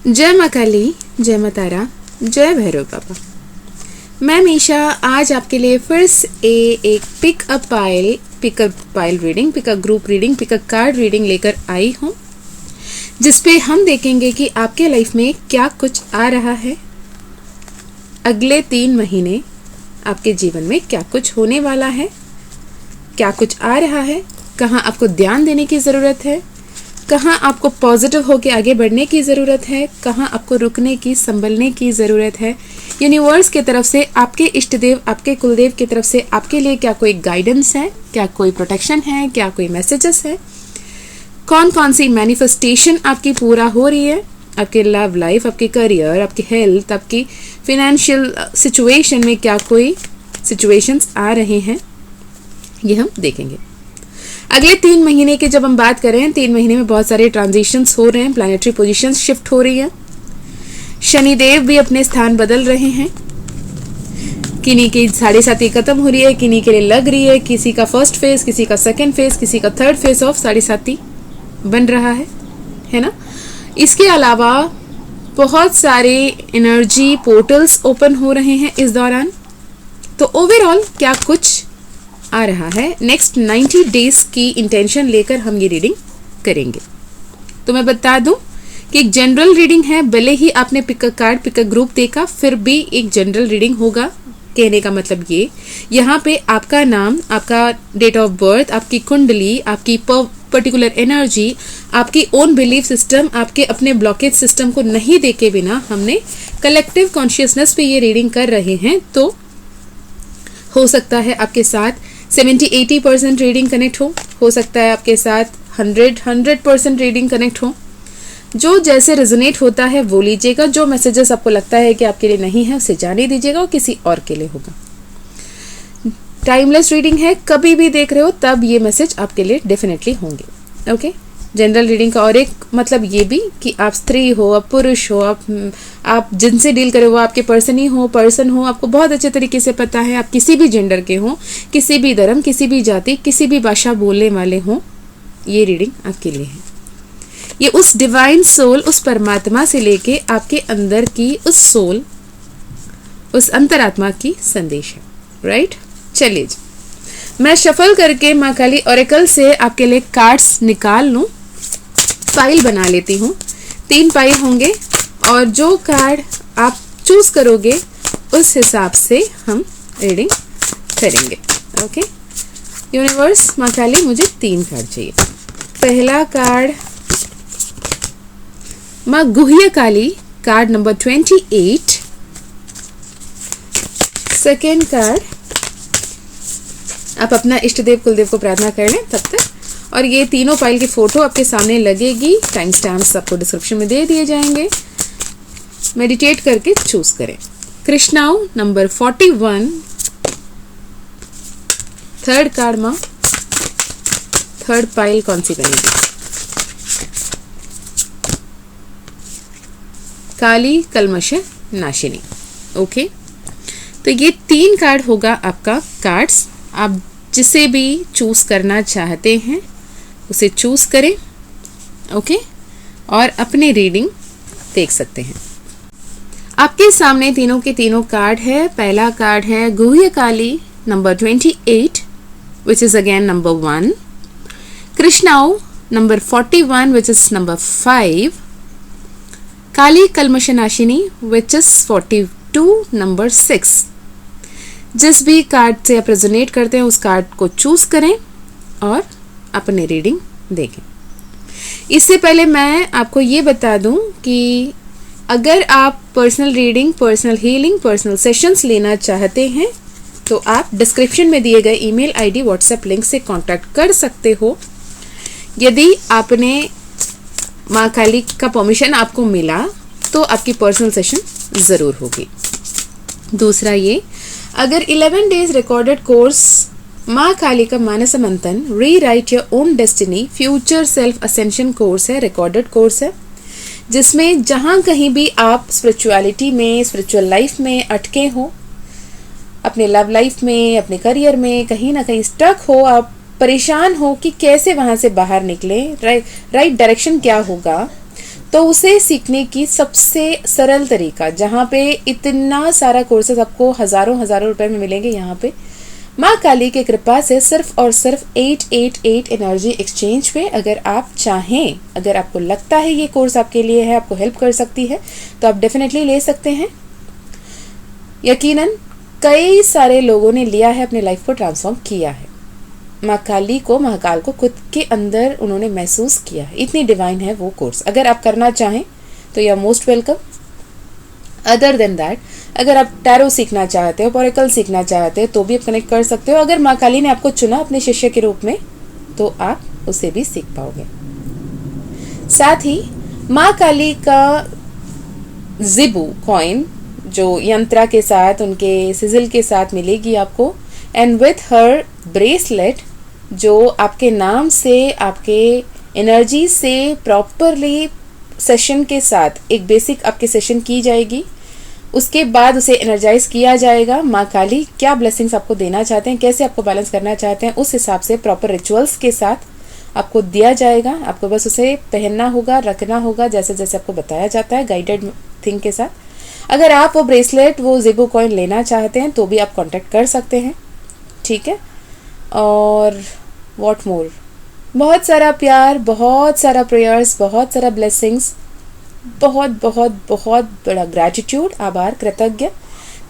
जय माँ काली, जय माँ तारा, जय भैरव बाबा। मैं मीशा आज आपके लिए फिर से एक pick a pile reading, pick a group reading, pick a card reading लेकर आई हूँ, जिसपे हम देखेंगे कि आपके लाइफ में क्या कुछ आ रहा है। अगले 3 महीने आपके जीवन में क्या कुछ होने वाला है, क्या कुछ आ रहा है, कहाँ आपको ध्यान देने की ज़रूरत है, कहाँ आपको पॉजिटिव होकर आगे बढ़ने की ज़रूरत है, कहाँ आपको रुकने की, संभलने की ज़रूरत है। यूनिवर्स की तरफ से, आपके इष्ट देव, आपके कुलदेव की तरफ से आपके लिए क्या कोई गाइडेंस है, क्या कोई प्रोटेक्शन है, क्या कोई मैसेजेस है, कौन कौन सी मैनिफेस्टेशन आपकी पूरा हो रही है, आपके लव लाइफ, आपके करियर, आपकी हेल्थ, आपकी फिनेंशियल सिचुएशन में क्या कोई सिचुएशंस आ रहे हैं, ये हम देखेंगे। अगले 3 महीने की जब हम बात करें, 3 महीने में बहुत सारे ट्रांजिशंस हो रहे हैं, प्लैनेटरी पोजीशंस शिफ्ट हो रही हैं, शनिदेव भी अपने स्थान बदल रहे हैं, किन्हीं की 7.5 खत्म हो रही है, किन्हीं के लिए लग रही है, किसी का फर्स्ट फेज, किसी का सेकंड फेज, किसी का थर्ड फेज ऑफ 7.5 बन रहा है ना। इसके अलावा बहुत सारे एनर्जी पोर्टल्स ओपन हो रहे हैं इस दौरान। तो ओवरऑल क्या कुछ आ रहा है, नेक्स्ट 90 डेज की इंटेंशन लेकर हम ये रीडिंग करेंगे। तो मैं बता दूं कि एक जनरल रीडिंग है, भले ही आपने pick a card, pick a group देखा, फिर भी एक जनरल रीडिंग होगा। कहने का मतलब ये, यहाँ पे आपका नाम, आपका डेट ऑफ बर्थ, आपकी कुंडली, आपकी पर्टिकुलर एनर्जी, आपकी ओन बिलीफ सिस्टम, आपके अपने ब्लॉकेज सिस्टम को नहीं देखे बिना हमने कलेक्टिव कॉन्शियसनेस पे ये रीडिंग कर रहे हैं। तो हो सकता है आपके साथ 70-80% रीडिंग कनेक्ट हो सकता है आपके साथ 100% रीडिंग कनेक्ट हो। जो जैसे रेजोनेट होता है वो लीजिएगा, जो मैसेजेस आपको लगता है कि आपके लिए नहीं है उसे जाने दीजिएगा और किसी और के लिए होगा। टाइमलेस रीडिंग है, कभी भी देख रहे हो तब ये मैसेज आपके लिए डेफिनेटली होंगे। ओके, जनरल रीडिंग का और एक मतलब ये भी कि आप स्त्री हो, आप पुरुष हो, आप जिनसे डील करे वो आपके पर्सन हो, आपको बहुत अच्छे तरीके से पता है, आप किसी भी जेंडर के हो, किसी भी धर्म, किसी भी जाति, किसी भी भाषा बोलने वाले हो, ये रीडिंग आपके लिए है। ये उस डिवाइन सोल, उस परमात्मा से लेके आपके अंदर की उस सोल, उस अंतरात्मा की संदेश है। राइट, चलिए मैं शफल करके माँ काली ओरेकल से आपके लिए कार्ड्स निकाल लूं, पाइल बना लेती हूँ। 3 पाइल होंगे और जो कार्ड आप चूज करोगे उस हिसाब से हम रीडिंग करेंगे। ओके, यूनिवर्स माँ काली, मुझे 3 कार्ड चाहिए। पहला कार्ड माँ गुह्य काली, कार्ड नंबर 28। सेकेंड कार्ड, आप अपना इष्ट देव कुलदेव को प्रार्थना कर लें तब तक, और ये तीनों फाइल की फोटो आपके सामने लगेगी, टाइम स्टैम्प्स आपको डिस्क्रिप्शन में दे दिए जाएंगे। मेडिटेट करके चूज करें। कृष्णाओ नंबर 41, थर्ड कार्ड माँ, थर्ड फाइल कौन सी बनेगी? काली कलमश नाशिनी। ओके, तो ये 3 कार्ड होगा आपका कार्ड्स। आप जिसे भी चूज करना चाहते हैं उसे चूज करें। ओके, और अपनी रीडिंग देख सकते हैं। आपके सामने तीनों के तीनों कार्ड है। पहला कार्ड है Guhya Kali number 28 which is again number 1, कृष्णाओ number 41 which is number 5, Kali Kalmashanashini which is 42 number 6। जिस भी कार्ड से आप रेजोनेट करते हैं उस कार्ड को चूज करें और अपनी रीडिंग देखें। इससे पहले मैं आपको ये बता दूं कि अगर आप personal reading, personal healing, personal sessions लेना चाहते हैं तो आप डिस्क्रिप्शन में दिए गए ईमेल आईडी, व्हाट्सएप लिंक से कांटेक्ट कर सकते हो। यदि आपने माँ काली का परमिशन आपको मिला तो आपकी पर्सनल सेशन ज़रूर होगी। दूसरा ये, अगर 11 डेज रिकॉर्डेड कोर्स माँ काली का मानस मंथन rewrite your own destiny future self ascension course है, रिकॉर्डेड कोर्स है, जिसमें जहाँ कहीं भी आप स्पिरिचुअलिटी में, स्पिरिचुअल लाइफ में अटके हो, अपने लव लाइफ में, अपने करियर में कहीं ना कहीं स्टक हो, आप परेशान हो कि कैसे वहाँ से बाहर निकले, राइट डायरेक्शन क्या होगा, तो उसे सीखने की सबसे सरल तरीका, जहाँ पे इतना सारा कोर्सेज आपको हज़ारों हज़ारों रुपए में मिलेंगे, यहाँ पे माँ काली की कृपा से सिर्फ और सिर्फ 888 एनर्जी एक्सचेंज पे अगर आप चाहें, अगर आपको लगता है ये कोर्स आपके लिए है, आपको हेल्प कर सकती है, तो आप डेफिनेटली ले सकते हैं। यकीनन कई सारे लोगों ने लिया है, अपने लाइफ को ट्रांसफॉर्म किया है। माँ काली को, महाकाल को खुद के अंदर उन्होंने महसूस किया है, इतनी डिवाइन है वो कोर्स। अगर आप करना चाहें तो you are most welcome. Other than that, अगर आप टैरो सीखना चाहते हो, ओरेकल सीखना चाहते हो, तो भी आप कनेक्ट कर सकते हो। अगर माँ काली ने आपको चुना अपने शिष्य के रूप में, तो आप उसे भी सीख पाओगे। साथ ही माँ काली का जिबू कॉइन जो यंत्रा के साथ, उनके सिजिल के साथ मिलेगी आपको, एंड विथ हर ब्रेसलेट जो आपके नाम से, आपके एनर्जी से प्रॉपरली सेशन के साथ एक बेसिक आपके सेशन की जाएगी। उसके बाद उसे एनर्जाइज किया जाएगा। माँ काली क्या ब्लेसिंग्स आपको देना चाहते हैं, कैसे आपको बैलेंस करना चाहते हैं, उस हिसाब से प्रॉपर रिचुअल्स के साथ आपको दिया जाएगा। आपको बस उसे पहनना होगा, रखना होगा, जैसे जैसे आपको बताया जाता है गाइडेड थिंग के साथ। अगर आप वो ब्रेसलेट, वो जिबू कॉइन लेना चाहते हैं तो भी आप कांटेक्ट कर सकते हैं, ठीक है। और व्हाट मोर, बहुत सारा प्यार, बहुत सारा प्रेयर्स, बहुत सारा ब्लेसिंग्स, बहुत बहुत बहुत बड़ा ग्रैटिट्यूड, आभार, कृतज्ञ।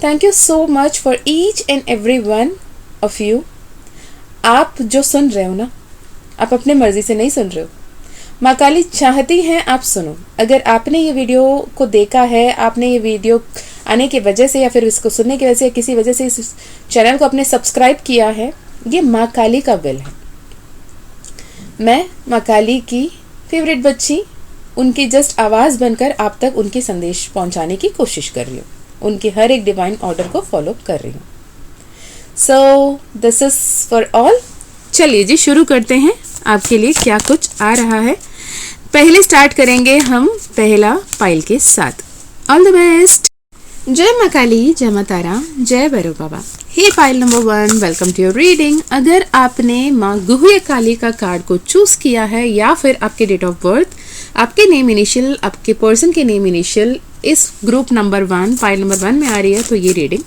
Thank you so much for each and every one of you. आप जो सुन रहे हो ना, आप अपने मर्जी से नहीं सुन रहे हो, माँ काली चाहती हैं आप सुनो। अगर आपने ये वीडियो को देखा है, आपने ये वीडियो आने की वजह से या फिर इसको सुनने की वजह से, किसी वजह से इस चैनल को आपने सब्सक्राइब किया है, ये माँ काली का विल है। मैं माँ काली की फेवरेट बच्ची, उनकी जस्ट आवाज़ बनकर आप तक उनकी संदेश पहुंचाने की कोशिश कर रही हूँ, उनके हर एक डिवाइन ऑर्डर को फॉलो कर रही हूँ। सो दिस इज फॉर ऑल। चलिए जी, शुरू करते हैं। आपके लिए क्या कुछ आ रहा है। पहले स्टार्ट करेंगे हम पहला पाइल के साथ। All the best. जय माँ काली, जय माँ तारा, जय Bhairav Baba. Hey pile number 1, welcome to your reading. अगर आपने माँ गुह्य काली का कार्ड को चूज किया है या फिर आपके डेट ऑफ बर्थ, आपके नेम इनिशियल, आपके पर्सन के नेम इनिशियल इस ग्रुप नंबर 1, पाइल नंबर 1 में आ रही है, तो ये रीडिंग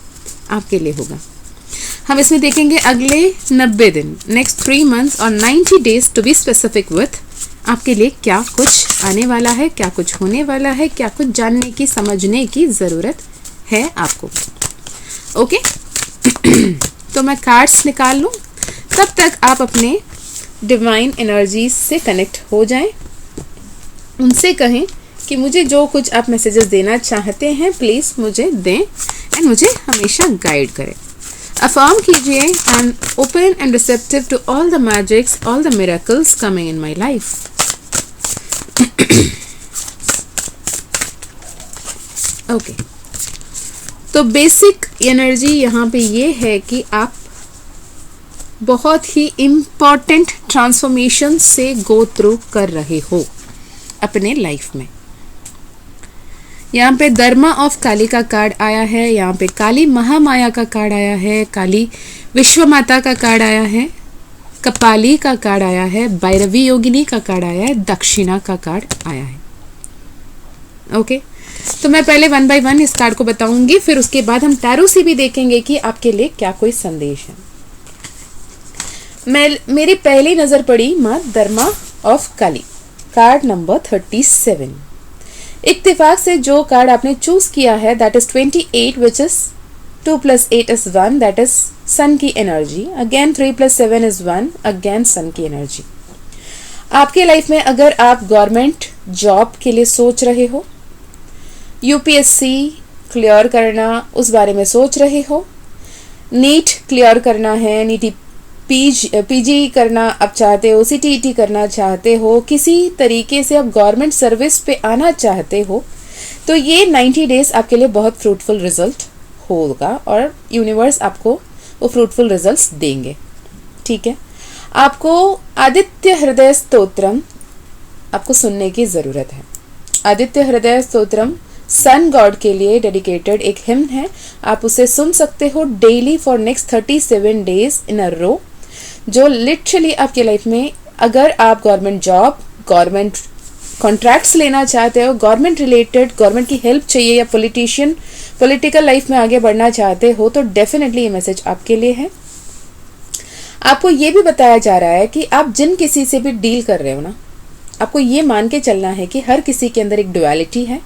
आपके लिए होगा। हम इसमें देखेंगे अगले 90 दिन, नेक्स्ट 3 मंथ्स और 90 days to be specific with, आपके लिए क्या कुछ आने वाला है, क्या कुछ होने वाला है, क्या कुछ जानने की, समझने की ज़रूरत है आपको। ओके तो मैं कार्ड्स निकाल लूँ, तब तक आप अपने डिवाइन एनर्जीज से कनेक्ट हो जाएं। उनसे कहें कि मुझे जो कुछ आप मैसेजेस देना चाहते हैं प्लीज़ मुझे दें एंड मुझे हमेशा गाइड करें। अफर्म कीजिए, I am open and receptive to all the magics, all the miracles coming in my life. Okay, तो बेसिक एनर्जी यहाँ पे ये है कि आप बहुत ही इम्पॉर्टेंट ट्रांसफॉर्मेशन से गो थ्रू कर रहे हो अपने लाइफ में। यहाँ पे धर्मा ऑफ काली का कार्ड आया है, यहाँ पे काली महामाया का कार्ड आया है, काली विश्व माता का कार्ड आया है, कपाली का कार्ड आया है, भैरवी योगिनी का कार्ड आया है, दक्षिणा का कार्ड आया है। ओके, तो मैं पहले 1 बाय 1 इस कार्ड को बताऊंगी, फिर उसके बाद हम टैरो से भी देखेंगे कि आपके लिए क्या कोई संदेश है। मेरी पहली नजर पड़ी माँ Dharma of Kali, card number 37। इत्तेफाक से जो कार्ड आपने चूज किया है that is 28, which is 2 + 8 is 1, that is sun की energy. Again 3 + 7 is 1, again sun की एनर्जी। आपके लाइफ में अगर आप गवर्नमेंट जॉब के लिए सोच रहे हो, यूपीएससी क्लियर करना उस बारे में सोच रहे हो, नीट क्लियर करना है, नीट पीजी करना आप चाहते हो, सीटीईटी करना चाहते हो, किसी तरीके से आप गवर्नमेंट सर्विस पे आना चाहते हो, तो ये 90 डेज आपके लिए बहुत फ्रूटफुल रिजल्ट होगा और यूनिवर्स आपको वो फ्रूटफुल रिजल्ट्स देंगे। ठीक है, आपको आदित्य हृदय स्तोत्रम आपको सुनने की ज़रूरत है। आदित्य हृदय स्तोत्रम सन गॉड के लिए डेडिकेटेड एक हिम्न है, आप उसे सुन सकते हो daily for next 37 days in a row, जो लिटरली आपके लाइफ में, अगर आप गवर्नमेंट जॉब, गवर्नमेंट कॉन्ट्रैक्ट्स लेना चाहते हो, गवर्नमेंट रिलेटेड, गवर्नमेंट की हेल्प चाहिए, या पॉलिटिकल लाइफ में आगे बढ़ना चाहते हो, तो डेफिनेटली ये मैसेज आपके लिए है। आपको ये भी बताया जा रहा है कि आप जिन किसी से भी डील कर रहे हो ना, आपको ये मान के चलना है कि हर किसी के अंदर एक डुअलिटी है,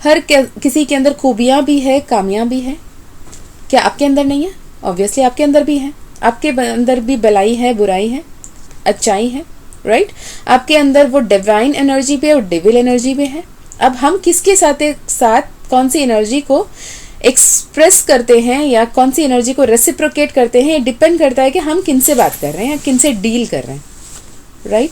किसी के अंदर खूबियां भी है, कामियां भी है। क्या आपके अंदर नहीं है? ऑब्वियसली आपके अंदर भी है। आपके अंदर भी भलाई है, बुराई है, अच्छाई है, राइट? आपके अंदर वो डिवाइन एनर्जी भी है और डेविल एनर्जी भी है। अब हम किसके साथ कौन सी एनर्जी को एक्सप्रेस करते हैं या कौन सी एनर्जी को रेसिप्रोकेट करते हैं, ये डिपेंड करता है कि हम किन से बात कर रहे हैं, किन से डील कर रहे हैं, राइट?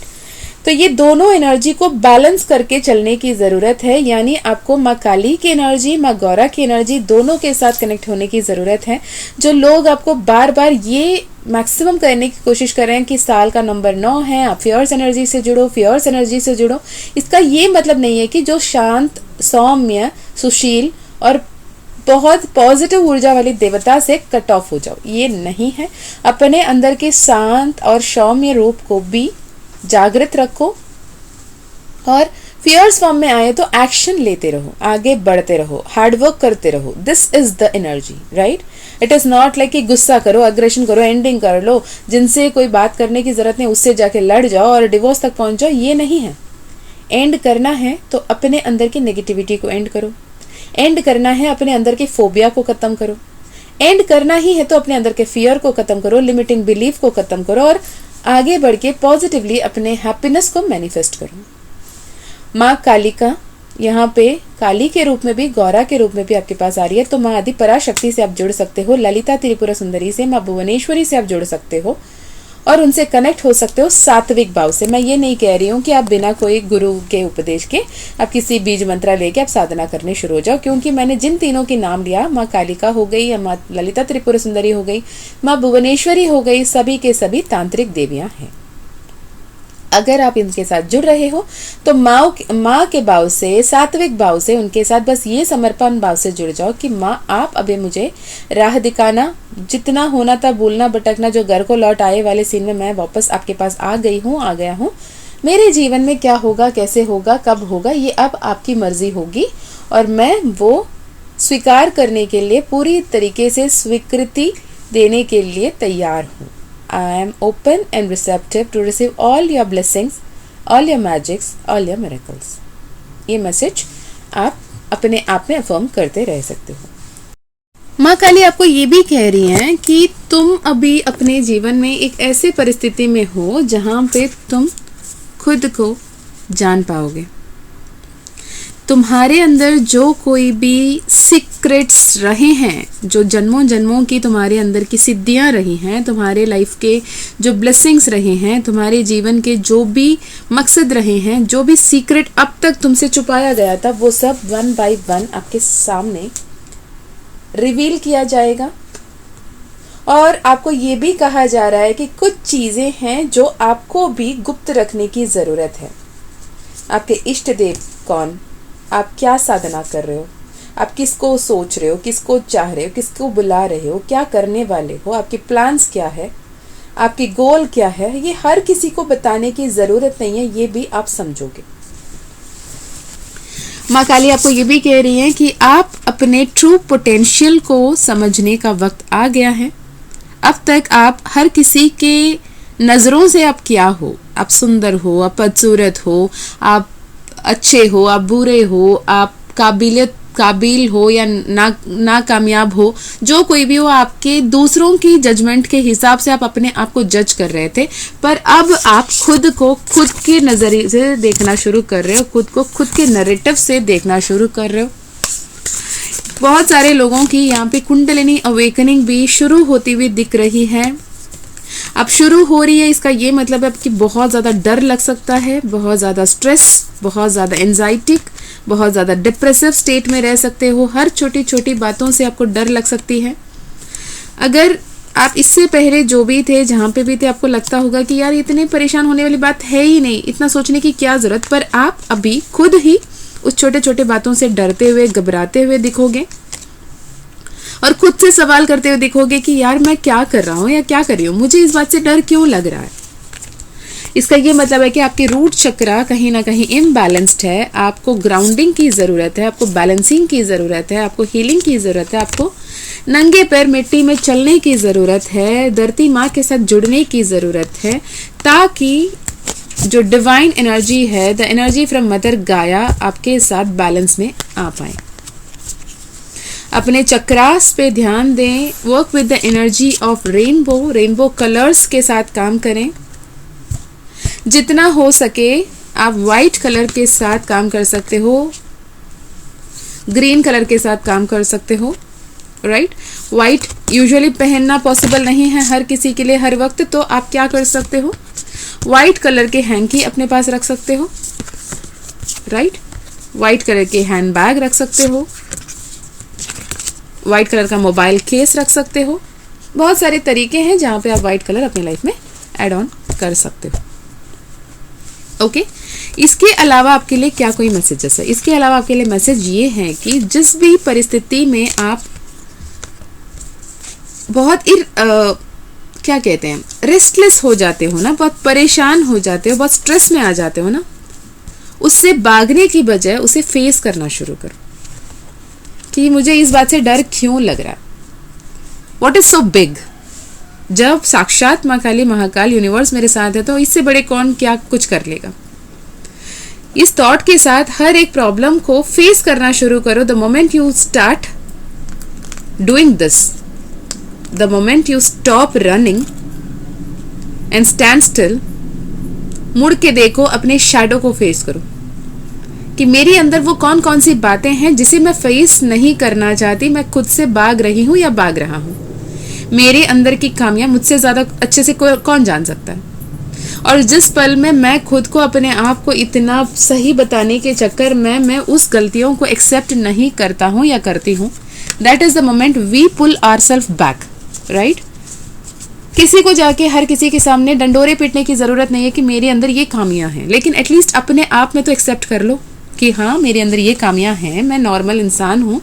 तो ये दोनों एनर्जी को बैलेंस करके चलने की ज़रूरत है। यानी आपको माँ काली की एनर्जी, माँ गौरा की एनर्जी, दोनों के साथ कनेक्ट होने की ज़रूरत है। जो लोग आपको बार बार ये मैक्सिमम करने की कोशिश कर रहे हैं कि साल का नंबर 9 है, आप फियर्स एनर्जी से जुड़ो, फियर्स एनर्जी से जुड़ो, इसका ये मतलब नहीं है कि जो शांत, सौम्य, सुशील और बहुत पॉजिटिव ऊर्जा वाली देवता से कट ऑफ हो जाओ, ये नहीं है। अपने अंदर के शांत और सौम्य रूप को भी जागृत रखो और फियर्स फॉर्म में आए तो एक्शन लेते रहो, आगे बढ़ते रहो, हार्डवर्क करते रहो। This is the energy, right? It is not like कि गुस्सा करो, अग्रेशन करो, एंडिंग कर लो, जिनसे कोई बात करने की जरूरत नहीं उससे जाके लड़ जाओ और डिवोर्स तक पहुंच जाओ, ये नहीं है। एंड करना है तो अपने अंदर की नेगेटिविटी को एंड करो, एंड करना है अपने अंदर के फोबिया को खत्म करो, एंड करना ही है तो अपने अंदर के फियर को खत्म करो, लिमिटिंग बिलीफ को खत्म करो और आगे बढ़ के पॉजिटिवली अपने हैप्पीनेस को मैनिफेस्ट करो। माँ कालिका यहाँ पे काली के रूप में भी, गौरा के रूप में भी आपके पास आ रही है। तो माँ आदि पराशक्ति से आप जुड़ सकते हो, ललिता त्रिपुरा सुंदरी से, माँ भुवनेश्वरी से आप जुड़ सकते हो और उनसे कनेक्ट हो सकते हो सात्विक भाव से। मैं ये नहीं कह रही हूँ कि आप बिना कोई गुरु के उपदेश के आप किसी बीज मंत्रा लेके आप साधना करने शुरू हो जाओ, क्योंकि मैंने जिन तीनों के नाम लिया, माँ कालिका हो गई, माँ ललिता त्रिपुरा सुंदरी हो गई, माँ भुवनेश्वरी हो गई, सभी के सभी तांत्रिक देवियां हैं। अगर आप इनके साथ जुड़ रहे हो तो माँ के भाव से, सात्विक भाव से उनके साथ बस ये समर्पण भाव से जुड़ जाओ कि माँ आप अभी मुझे राह दिखाना, जितना होना था भूलना भटकना, जो घर को लौट आए वाले सीन में मैं वापस आपके पास आ गया हूँ। मेरे जीवन में क्या होगा, कैसे होगा, कब होगा, ये अब आपकी मर्जी होगी और मैं वो स्वीकार करने के लिए पूरी तरीके से स्वीकृति देने के लिए तैयार हूँ। I am open and receptive to receive all your blessings, all your magics, all your miracles. ये मैसेज आप अपने आप में अफर्म करते रह सकते हो। माँ काली आपको ये भी कह रही हैं कि तुम अभी अपने जीवन में एक ऐसे परिस्थिति में हो जहाँ पे तुम खुद को जान पाओगे। तुम्हारे अंदर जो कोई भी सीक्रेट्स रहे हैं, जो जन्मों जन्मों की तुम्हारे अंदर की सिद्धियां रही हैं, तुम्हारे लाइफ के जो ब्लेसिंग्स रहे हैं, तुम्हारे जीवन के जो भी मकसद रहे हैं, जो भी सीक्रेट अब तक तुमसे छुपाया गया था, वो सब 1 by 1 आपके सामने रिवील किया जाएगा। और आपको ये भी कहा जा रहा है कि कुछ चीज़ें हैं जो आपको भी गुप्त रखने की ज़रूरत है। आपके इष्ट देव कौन, आप क्या साधना कर रहे हो, आप किसको सोच रहे हो, किसको चाह रहे हो, किसको बुला रहे हो, क्या करने वाले हो, आपके प्लान्स क्या है, आपकी गोल क्या है, ये हर किसी को बताने की ज़रूरत नहीं है, ये भी आप समझोगे। माँ काली आपको ये भी कह रही हैं कि आप अपने ट्रू पोटेंशियल को समझने का वक्त आ गया है। अब तक आप हर किसी के नज़रों से आप क्या हो, आप सुंदर हो, आप बदसूरत हो, आप अच्छे हो, आप बुरे हो, आप काबिल हो या ना कामयाब हो, जो कोई भी हो, आपके दूसरों की जजमेंट के हिसाब से आप अपने आप को जज कर रहे थे। पर अब आप खुद को खुद के नज़रिए से देखना शुरू कर रहे हो, खुद को खुद के नैरेटिव से देखना शुरू कर रहे हो। बहुत सारे लोगों की यहाँ पे कुंडलिनी अवेकनिंग भी शुरू होती हुई दिख रही है। अब शुरू हो रही है, इसका ये मतलब है कि बहुत ज़्यादा डर लग सकता है, बहुत ज़्यादा स्ट्रेस, बहुत ज़्यादा एंजाइटिक, बहुत ज़्यादा डिप्रेसिव स्टेट में रह सकते हो। हर छोटी छोटी बातों से आपको डर लग सकती है। अगर आप इससे पहले जो भी थे, जहाँ पे भी थे, आपको लगता होगा कि यार इतने परेशान होने वाली बात है ही नहीं, इतना सोचने की क्या ज़रूरत, पर आप अभी खुद ही उस छोटे छोटे बातों से डरते हुए, घबराते हुए दिखोगे और खुद से सवाल करते हुए दिखोगे कि यार मैं क्या कर रहा हूँ या क्या कर रही हूँ, मुझे इस बात से डर क्यों लग रहा है। इसका ये मतलब है कि आपकी रूट चक्रा कहीं ना कहीं इम्बैलेंस्ड है, आपको ग्राउंडिंग की ज़रूरत है, आपको बैलेंसिंग की ज़रूरत है, आपको हीलिंग की ज़रूरत है, आपको नंगे पैर मिट्टी में चलने की ज़रूरत है, धरती माँ के साथ जुड़ने की ज़रूरत है, ताकि जो डिवाइन एनर्जी है, द एनर्जी फ्रॉम मदर गाया, आपके साथ बैलेंस में आ पाए। अपने चक्रास पे ध्यान दें, work with the energy of rainbow, rainbow colours के साथ काम करें। जितना हो सके आप वाइट कलर के साथ काम कर सकते हो, ग्रीन कलर के साथ काम कर सकते हो, राइट। वाइट यूजुअली पहनना पॉसिबल नहीं है हर किसी के लिए हर वक्त, तो आप क्या कर सकते हो, वाइट कलर के हैंकी अपने पास रख सकते हो, राइट। वाइट कलर के हैंड बैग रख सकते हो, वाइट कलर का मोबाइल केस रख सकते हो। बहुत सारे तरीके हैं जहाँ पे आप वाइट कलर अपनी लाइफ में ऐड ऑन कर सकते हो। ओके इसके अलावा आपके लिए क्या कोई मैसेजेस है? इसके अलावा आपके लिए मैसेज ये है कि जिस भी परिस्थिति में आप बहुत क्या कहते हैं, रेस्टलेस हो जाते हो ना, बहुत परेशान हो जाते हो, बहुत स्ट्रेस में आ जाते हो ना, उससे भागने की बजाय उसे फेस करना शुरू करो कि मुझे इस बात से डर क्यों लग रहा है, व्हाट इज सो बिग। जब साक्षात माँ काली महाकाल यूनिवर्स मेरे साथ है तो इससे बड़े कौन क्या कुछ कर लेगा। इस थॉट के साथ हर एक प्रॉब्लम को फेस करना शुरू करो। The moment you start doing this, the moment you stop running and stand still, मुड़ के देखो, अपने शैडो को फेस करो कि मेरे अंदर वो कौन कौन सी बातें हैं जिसे मैं फेस नहीं करना चाहती, मैं खुद से भाग रही हूँ या भाग रहा हूँ। मेरे अंदर की खामियां मुझसे ज़्यादा अच्छे से कौन जान सकता है। और जिस पल में मैं खुद को, अपने आप को इतना सही बताने के चक्कर में मैं उस गलतियों को एक्सेप्ट नहीं करता हूँ या करती हूँ, that is the moment we pull ourself back, right. किसी को जाके हर किसी के सामने डंडोरे पीटने की ज़रूरत नहीं है कि मेरे अंदर ये खामियां हैं, लेकिन एटलीस्ट अपने आप में तो एक्सेप्ट कर लो कि हाँ मेरे अंदर ये खामियां हैं, मैं नॉर्मल इंसान हूँ,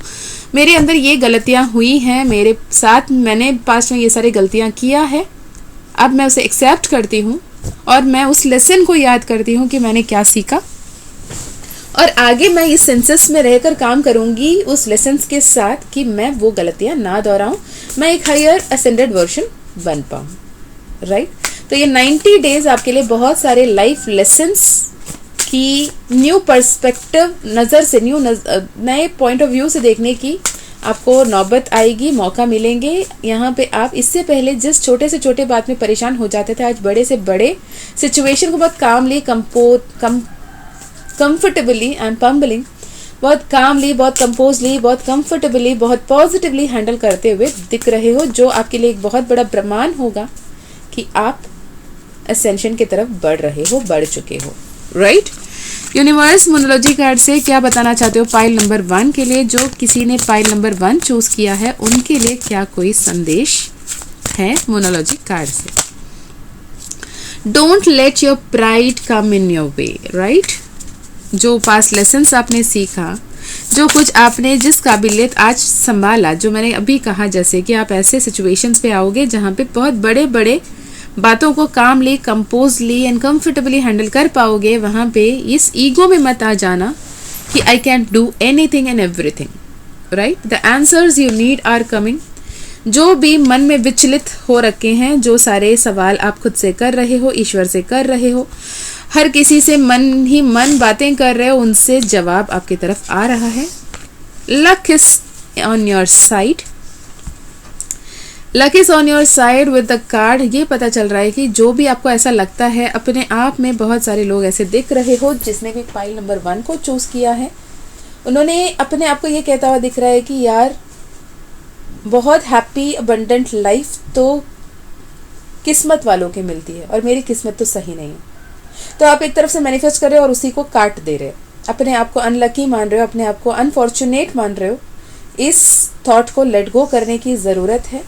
मेरे अंदर ये गलतियां हुई हैं, मेरे साथ मैंने पास्ट में ये सारी गलतियां किया है, अब मैं उसे एक्सेप्ट करती हूँ और मैं उस लेसन को याद करती हूँ कि मैंने क्या सीखा, और आगे मैं इस सेंसेस में रहकर काम करूँगी उस लेसन्स के साथ कि मैं वो गलतियाँ ना दोहराऊँ, मैं एक हायर असेंडेड वर्जन बन पाऊँ, राइट। तो ये 90 डेज आपके लिए बहुत सारे लाइफ लेसन्स की न्यू पर्सपेक्टिव नज़र से, नए पॉइंट ऑफ व्यू से देखने की आपको नौबत आएगी, मौका मिलेंगे। यहाँ पे आप इससे पहले जिस छोटे से छोटे बात में परेशान हो जाते थे, आज बड़े से बड़े सिचुएशन को बहुत कामली, कंफर्टेबली एंड पम्बलिंग, बहुत कामली, बहुत कंपोजली, बहुत कंफर्टेबली, बहुत पॉजिटिवली हैंडल करते हुए दिख रहे हो, जो आपके लिए एक बहुत बड़ा प्रमाण होगा कि आप असेंशन की तरफ बढ़ रहे हो, बढ़ चुके हो, राइट। यूनिवर्स मोनोलॉजी कार्ड से क्या बताना चाहते हो पाइल नंबर 1 के लिए? जो किसी ने पाइल नंबर 1 चूज किया है उनके लिए क्या कोई संदेश है मोनोलॉजी कार्ड से? Don't let your pride come in your way, right. जो पास्ट लेसन्स आपने सीखा, जो कुछ आपने जिस काबिलियत आज संभाला, जो मैंने अभी कहा, जैसे कि आप ऐसे सिचुएशंस पे आओगे जहाँ पे बहुत बड़े बड़े बातों को कामली, कंपोजली एंड कंफर्टेबली हैंडल कर पाओगे। वहाँ पे इस ईगो में मत आ जाना कि I can do anything and everything, right. The answers you need are coming. जो भी मन में विचलित हो रखे हैं, जो सारे सवाल आप खुद से कर रहे हो, ईश्वर से कर रहे हो, हर किसी से मन ही मन बातें कर रहे हो, उनसे जवाब आपकी तरफ आ रहा है। Luck is on your side, luck is on your side with the card. ये पता चल रहा है कि जो भी आपको ऐसा लगता है, अपने आप में बहुत सारे लोग ऐसे दिख रहे हो जिसने भी पाइल नंबर 1 को चूज किया है, उन्होंने अपने आप को ये कहता हुआ दिख रहा है कि यार बहुत हैप्पी अबंडेंट लाइफ तो किस्मत वालों की मिलती है और मेरी किस्मत तो सही नहीं है। तो आप एक तरफ से मैनिफेस्ट कर रहे हो और उसी को काट दे रहे हो, अपने आप को अनलकी मान रहे हो, अपने आप को अनफॉर्चुनेट मान रहे हो। इस थॉट को लेट गो करने की ज़रूरत है।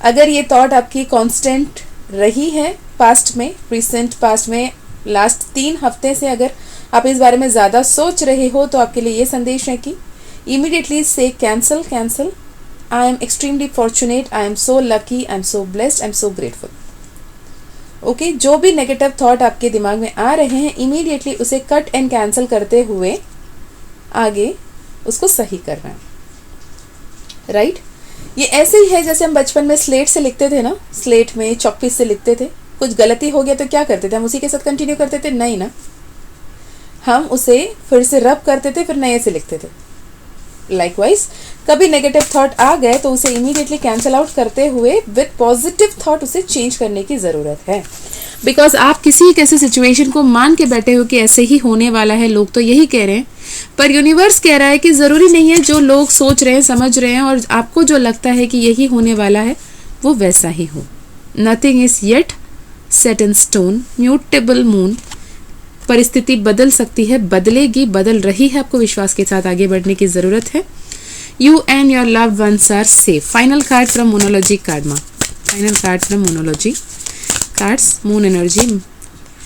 अगर ये थॉट आपकी कांस्टेंट रही है पास्ट में, रिसेंट पास्ट में, लास्ट 3 हफ्ते से अगर आप इस बारे में ज़्यादा सोच रहे हो, तो आपके लिए ये संदेश है कि इमीडिएटली से cancel cancel. I am extremely fortunate, I am so lucky, I am so blessed, I am so grateful. Okay जो भी नेगेटिव थॉट आपके दिमाग में आ रहे हैं इमीडिएटली उसे कट एंड कैंसिल करते हुए आगे उसको सही करना है। राइट ये ऐसे ही है जैसे हम बचपन में स्लेट से लिखते थे ना, स्लेट में चॉकपीस से लिखते थे, कुछ गलती हो गया तो क्या करते थे, हम उसी के साथ कंटिन्यू करते थे? नहीं ना, हम उसे फिर से रब करते थे, फिर नए से लिखते थे। लाइकवाइज कभी नेगेटिव थॉट आ गए तो उसे इमीडिएटली कैंसिल आउट करते हुए विद पॉजिटिव थॉट उसे चेंज करने की ज़रूरत है। बिकॉज आप किसी एक ऐसे सिचुएशन को मान के बैठे हो कि ऐसे ही होने वाला है, लोग तो यही कह रहे हैं, पर यूनिवर्स कह रहा है कि ज़रूरी नहीं है जो लोग सोच रहे हैं समझ रहे हैं और आपको जो लगता है कि यही होने वाला है वो वैसा ही हो। Nothing is yet set in stone, mutable moon. परिस्थिति बदल सकती है, बदलेगी, बदल रही है, आपको विश्वास के साथ आगे बढ़ने की ज़रूरत है। You and your loved ones are safe. Final card from Moonology card मा, final card from Moonology cards, moon energy.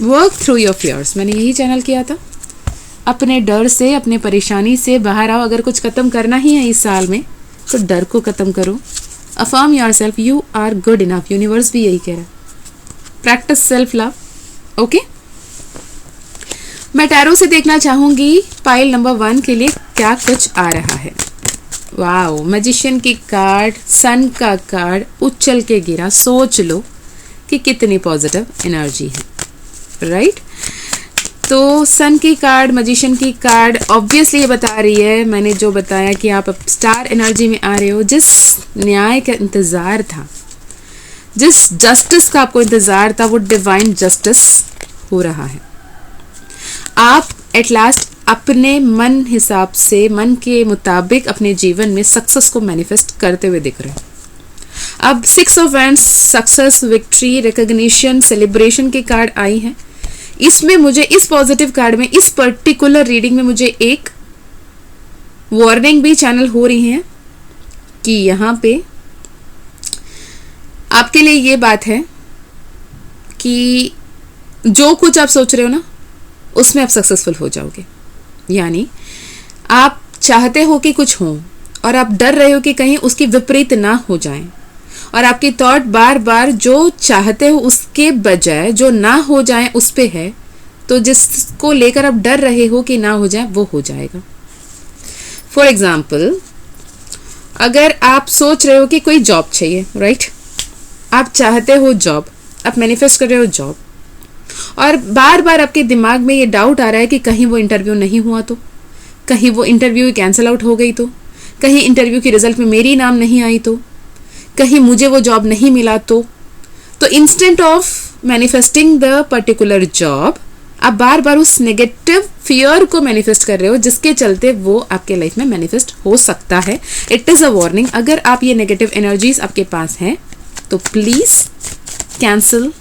Work through your fears, मैंने यही चैनल किया था। अपने डर से, अपने परेशानी से बाहर आओ। अगर कुछ ख़त्म करना ही है इस साल में तो डर को ख़त्म करो। Affirm yourself, you are good enough. Universe भी यही कह रहा है। Practice self love. ओके, मैं टैरो से देखना चाहूंगी पाइल नंबर 1 के लिए क्या कुछ आ रहा है। वाओ, मैजिशियन की कार्ड, सन का कार्ड उछल के गिरा। सोच लो कि कितनी पॉजिटिव एनर्जी है। राइट तो सन की कार्ड, मैजिशियन की कार्ड ऑब्वियसली ये बता रही है, मैंने जो बताया कि आप स्टार एनर्जी में आ रहे हो। जिस न्याय का इंतज़ार था, जिस जस्टिस का आपको इंतज़ार था, वो डिवाइन जस्टिस हो रहा है। आप एट लास्ट अपने मन हिसाब से, मन के मुताबिक अपने जीवन में सक्सेस को मैनिफेस्ट करते हुए दिख रहे हैं। अब 6 of wands, success, victory, recognition, celebration की कार्ड आई हैं। इसमें मुझे, इस पॉजिटिव कार्ड में, इस पर्टिकुलर रीडिंग में मुझे एक वार्निंग भी चैनल हो रही है कि यहाँ पे आपके लिए ये बात है कि जो कुछ आप सोच रहे हो ना उसमें आप सक्सेसफुल हो जाओगे। यानी आप चाहते हो कि कुछ हो और आप डर रहे हो कि कहीं उसकी विपरीत ना हो जाए, और आपकी थॉट बार बार जो चाहते हो उसके बजाय जो ना हो जाए उस पे है, तो जिसको लेकर आप डर रहे हो कि ना हो जाए वो हो जाएगा। फॉर एग्जाम्पल, अगर आप सोच रहे हो कि कोई जॉब चाहिए, राइट, आप चाहते हो जॉब, आप मैनिफेस्ट कर रहे हो जॉब, और बार बार आपके दिमाग में ये डाउट आ रहा है कि कहीं वो इंटरव्यू नहीं हुआ तो, कहीं वो इंटरव्यू कैंसिल आउट हो गई तो, कहीं इंटरव्यू के रिजल्ट में मेरी नाम नहीं आई तो, कहीं मुझे वो जॉब नहीं मिला तो instant of manifesting the particular job, आप बार बार उस नेगेटिव फियर को मैनिफेस्ट कर रहे हो, जिसके चलते वो आपके लाइफ में मैनिफेस्ट हो सकता है। It is a warning. अगर आप ये नेगेटिव एनर्जीज आपके पास हैं तो please cancel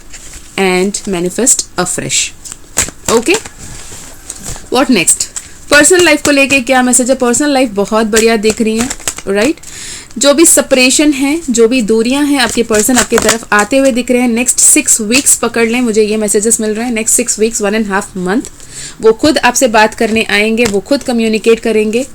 and manifest afresh. Okay, what next? Personal life को लेके क्या मैसेज है? पर्सनल लाइफ बहुत बढ़िया दिख रही है। राइट जो भी सेपरेशन है, जो भी दूरियां हैं, आपके पर्सन आपकी तरफ आते हुए दिख रहे हैं। नेक्स्ट 6 वीक्स पकड़ लें, मुझे ये मैसेजेस मिल रहे हैं। नेक्स्ट 6 वीक्स, 1.5 मंथ, वो खुद आपसे बात करने आएंगे, वो खुद कम्युनिकेट करेंगे।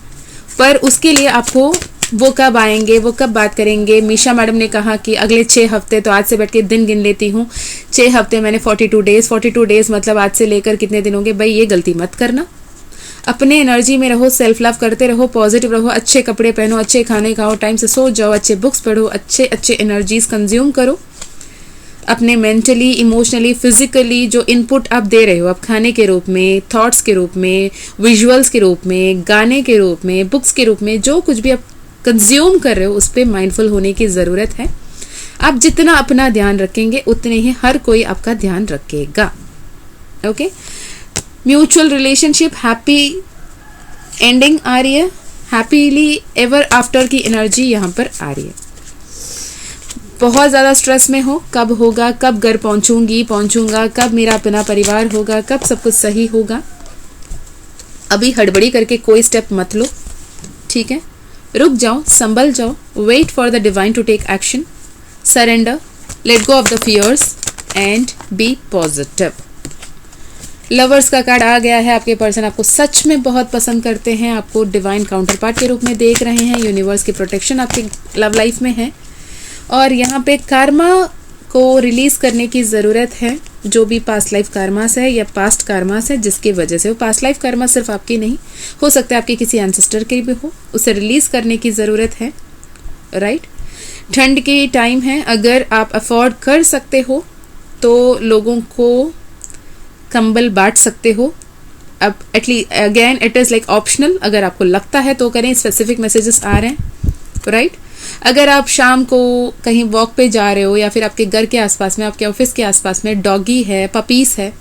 पर उसके लिए आपको, वो कब आएंगे, वो कब बात करेंगे? मीशा मैडम ने कहा कि अगले 6 हफ्ते, तो आज से बैठ के दिन गिन लेती हूँ। 6 हफ्ते मैंने 42 डेज, 42 डेज मतलब आज से लेकर कितने दिन होंगे? भाई ये गलती मत करना। अपने एनर्जी में रहो, सेल्फ लव करते रहो, पॉजिटिव रहो, अच्छे कपड़े पहनो, अच्छे खाने खाओ, टाइम से सो जाओ, अच्छे बुक्स पढ़ो, अच्छे अच्छे एनर्जीज कंज्यूम करो। अपने मेंटली, इमोशनली, फिजिकली जो इनपुट आप दे रहे हो, आप खाने के रूप में, थॉट्स के रूप में, विजुअल्स के रूप में, गाने के रूप में, बुक्स के रूप में, जो कुछ भी आप कंज्यूम कर रहे हो उस पर माइंडफुल होने की ज़रूरत है। आप जितना अपना ध्यान रखेंगे उतने ही हर कोई आपका ध्यान रखेगा। Okay, mutual relationship, happy ending आ रही है, हैप्पीली एवर आफ्टर की एनर्जी यहाँ पर आ रही है। बहुत ज़्यादा स्ट्रेस में हो, कब होगा, कब घर पहुँचूंगा, कब मेरा अपना परिवार होगा, कब सब कुछ सही होगा। अभी हड़बड़ी करके कोई स्टेप मत लो, ठीक है? रुक जाओ, संभल जाओ, wait for the divine to take action, surrender, let go of the fears and be positive. Lovers का कार्ड आ गया है। आपके पर्सन आपको सच में बहुत पसंद करते हैं, आपको डिवाइन काउंटर पार्ट के रूप में देख रहे हैं। यूनिवर्स की प्रोटेक्शन आपकी लव लाइफ में है। और यहाँ पे कर्मा आपको रिलीज करने की ज़रूरत है जो भी पास्ट लाइफ कार्मास है या पास्ट कार्मास है जिसकी वजह से, वो पास्ट लाइफ कार्मा सिर्फ आपकी नहीं हो सकता है, आपके किसी एंसेस्टर के भी हो, उसे रिलीज करने की ज़रूरत है, राइट। ठंड की टाइम है, अगर आप अफोर्ड कर सकते हो तो लोगों को कंबल बांट सकते हो। अब at least again it is like optional, अगर आपको लगता है तो करें, स्पेसिफिक मैसेजेस आ रहे हैं, राइट। अगर आप शाम को कहीं वॉक पे जा रहे हो या फिर आपके घर के आसपास में, आपके ऑफिस के आसपास में डॉगी है, पपीज़ है,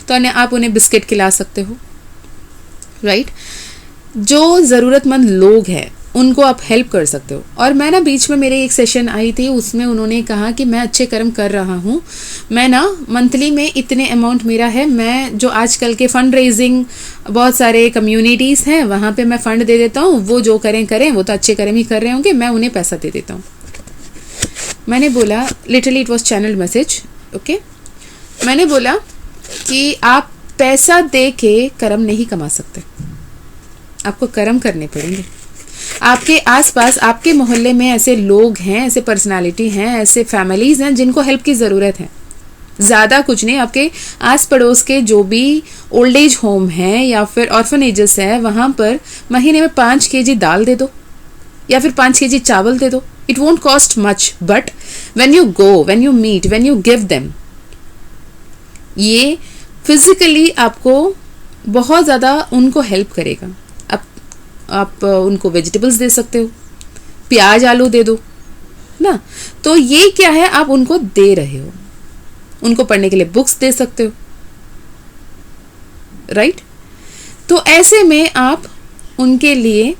तो आप उन्हें बिस्किट खिला सकते हो, राइट। जो ज़रूरतमंद लोग हैं उनको आप हेल्प कर सकते हो। और मैं ना बीच में मेरे एक सेशन आई थी, उसमें उन्होंने कहा कि मैं अच्छे कर्म कर रहा हूँ, मैं ना मंथली में इतने अमाउंट मेरा है, मैं जो आजकल के फंड रेजिंग बहुत सारे कम्युनिटीज़ हैं वहाँ पे मैं फ़ंड दे देता हूँ, वो जो करें वो तो अच्छे कर्म ही कर रहे होंगे, मैं उन्हें पैसा दे देता हूँ। मैंने बोला, literally it was channel message, okay. मैंने बोला कि आप पैसा दे के कर्म नहीं कमा सकते, आपको कर्म करने पड़ेंगे। आपके आसपास, आपके मोहल्ले में ऐसे लोग हैं, ऐसे पर्सनालिटी हैं, ऐसे फैमिलीज़ हैं जिनको हेल्प की ज़रूरत है। ज़्यादा कुछ नहीं, आपके आस पड़ोस के जो भी ओल्ड एज होम हैं या फिर ऑर्फनेजेस है, वहाँ पर महीने में 5 kg दाल दे दो या फिर 5 kg चावल दे दो। It won't cost much, but when you go, when you meet, when you give them, ये फिजिकली आपको बहुत ज़्यादा उनको हेल्प करेगा। आप उनको वेजिटेबल्स दे सकते हो, प्याज आलू दे दो ना, तो ये क्या है, आप उनको दे रहे हो। उनको पढ़ने के लिए बुक्स दे सकते हो, राइट। तो ऐसे में आप उनके लिए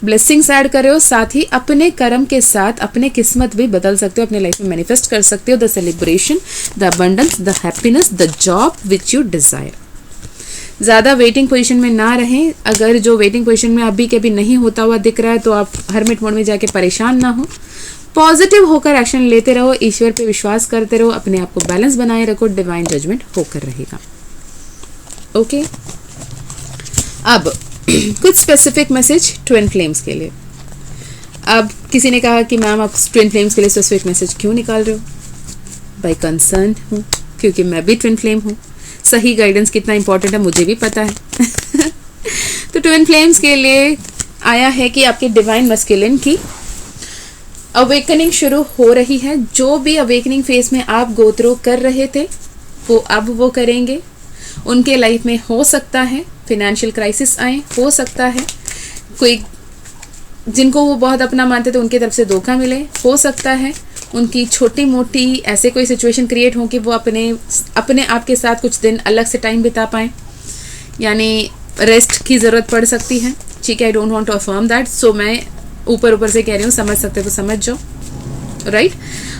ब्लेसिंग्स ऐड कर रहे हो, साथ ही अपने कर्म के साथ अपने किस्मत भी बदल सकते हो, अपने लाइफ में मैनिफेस्ट कर सकते हो the celebration, the abundance, the happiness, the job which you desire. ज़्यादा वेटिंग पोजीशन में ना रहें। अगर जो वेटिंग पोजीशन में अभी के अभी नहीं होता हुआ दिख रहा है तो आप हरमिट मोड में जाके परेशान ना हो, पॉजिटिव होकर एक्शन लेते रहो, ईश्वर पे विश्वास करते रहो, अपने आप को बैलेंस बनाए रखो, डिवाइन जजमेंट होकर रहेगा, ओके। अब कुछ स्पेसिफिक मैसेज ट्विन फ्लेम्स के लिए। अब किसी ने कहा कि मैम आप ट्विन फ्लेम्स के लिए स्पेसिफिक मैसेज क्यों निकाल रहे हो? भाई कंसर्न हूँ, क्योंकि मैं भी ट्विन फ्लेम हूँ। सही गाइडेंस कितना इंपॉर्टेंट है मुझे भी पता है। तो ट्विन फ्लेम्स के लिए आया है कि आपके डिवाइन मस्कुलिन की अवेकनिंग शुरू हो रही है। जो भी अवेकनिंग फेज में आप गो थ्रू कर रहे थे वो अब वो करेंगे। उनके लाइफ में हो सकता है फिनेंशियल क्राइसिस आए, हो सकता है कोई जिनको वो बहुत अपना मानते थे उनकी तरफ से धोखा मिले, हो सकता है उनकी छोटी मोटी ऐसे कोई सिचुएशन क्रिएट हो कि वो अपने आप के साथ कुछ दिन अलग से टाइम बिता पाएँ, यानी रेस्ट की ज़रूरत पड़ सकती है, ठीक है। I don't want to affirm that, so मैं ऊपर से कह रही हूँ, समझ सकते तो समझ जाओ, राइट।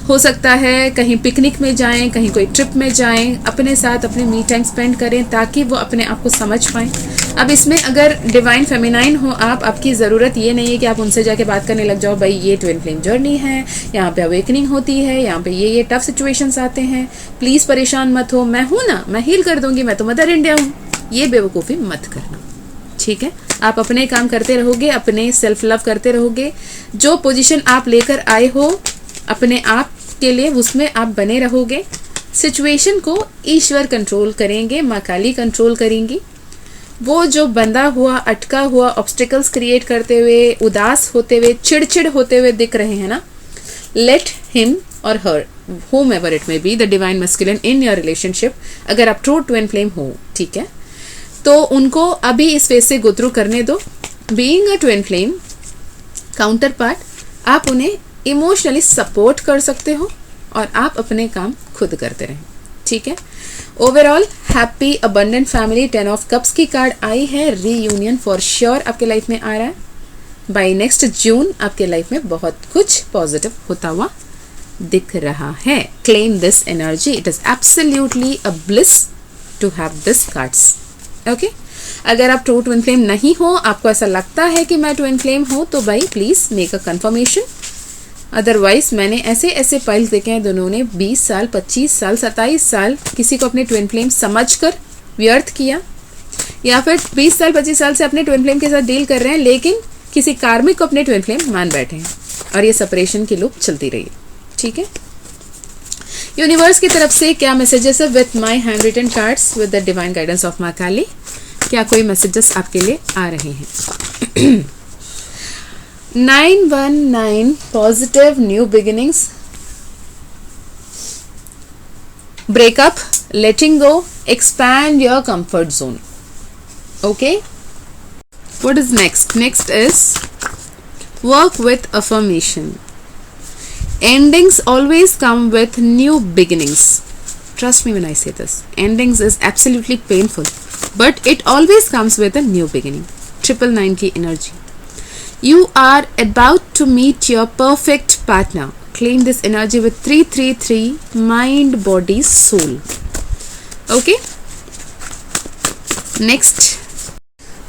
हो सकता है कहीं पिकनिक में जाएं, कहीं कोई ट्रिप में जाएं, अपने साथ अपने मी टाइम स्पेंड करें ताकि वो अपने आप को समझ पाएं। अब इसमें अगर डिवाइन फेमिनाइन हो आप, आपकी ज़रूरत ये नहीं है कि आप उनसे जाके बात करने लग जाओ, भाई ये ट्विन फ्लेम जर्नी है, यहाँ पे अवेकनिंग होती है, यहाँ पे ये टफ सिचुएशंस आते हैं, प्लीज़ परेशान मत हो, मैं हूँ ना, मैं हील कर दूंगी, मैं तो मदर इंडिया हूँ, ये बेवकूफ़ी मत करना, ठीक है। आप अपने काम करते रहोगे, अपने सेल्फ लव करते रहोगे, जो पोजीशन आप लेकर आए हो अपने आप के लिए उसमें आप बने रहोगे। सिचुएशन को ईश्वर कंट्रोल करेंगे, माँ काली कंट्रोल करेंगी। वो जो बंधा हुआ, अटका हुआ, ऑब्स्टिकल्स क्रिएट करते हुए, उदास होते हुए, चिड़चिड़ होते हुए दिख रहे हैं ना, लेट हिम और हर whomever it may be the divine masculine in your relationship, अगर आप ट्रू ट्विन फ्लेम हो, ठीक है, तो उनको अभी इस फेज से गो थ्रू करने दो। Being a twin flame counter part, आप उन्हें इमोशनली सपोर्ट कर सकते हो और आप अपने काम खुद करते रहें, ठीक है। Overall happy abundant family, 10 of cups की कार्ड आई है, रीयूनियन फॉर श्योर आपके लाइफ में आ रहा है। बाय नेक्स्ट जून आपके लाइफ में बहुत कुछ पॉजिटिव होता हुआ दिख रहा है। Claim this energy, it is absolutely a bliss to have this cards, okay. अगर आप ट्रू ट्विन फ्लेम नहीं हो, आपको ऐसा लगता है कि मैं ट्विन फ्लेम हूँ, तो भाई please make a confirmation. Otherwise मैंने ऐसे पाइल्स देखे हैं जिन्होंने 20 साल, 25 साल, 27 साल किसी को अपने ट्विन फ्लेम समझकर व्यर्थ किया, या फिर 20 साल 25 साल से अपने ट्विन फ्लेम के साथ डील कर रहे हैं लेकिन किसी कार्मिक को अपने ट्विन फ्लेम मान बैठे हैं और ये सेपरेशन की लूप चलती रही है, ठीक है। यूनिवर्स की तरफ से क्या मैसेजेस है with my handwritten cards with the divine guidance of माँ काली? क्या कोई मैसेजेस आपके लिए आ रहे हैं? 919 positive new beginnings, breakup, letting go, expand your comfort zone. Okay, what is next? Next is work with affirmation. Endings always come with new beginnings. Trust me when I say this. Endings is absolutely painful, but it always comes with a new beginning. 999 की energy. You are about to meet your perfect partner. Claim this energy with 333 mind, body, soul. Okay, next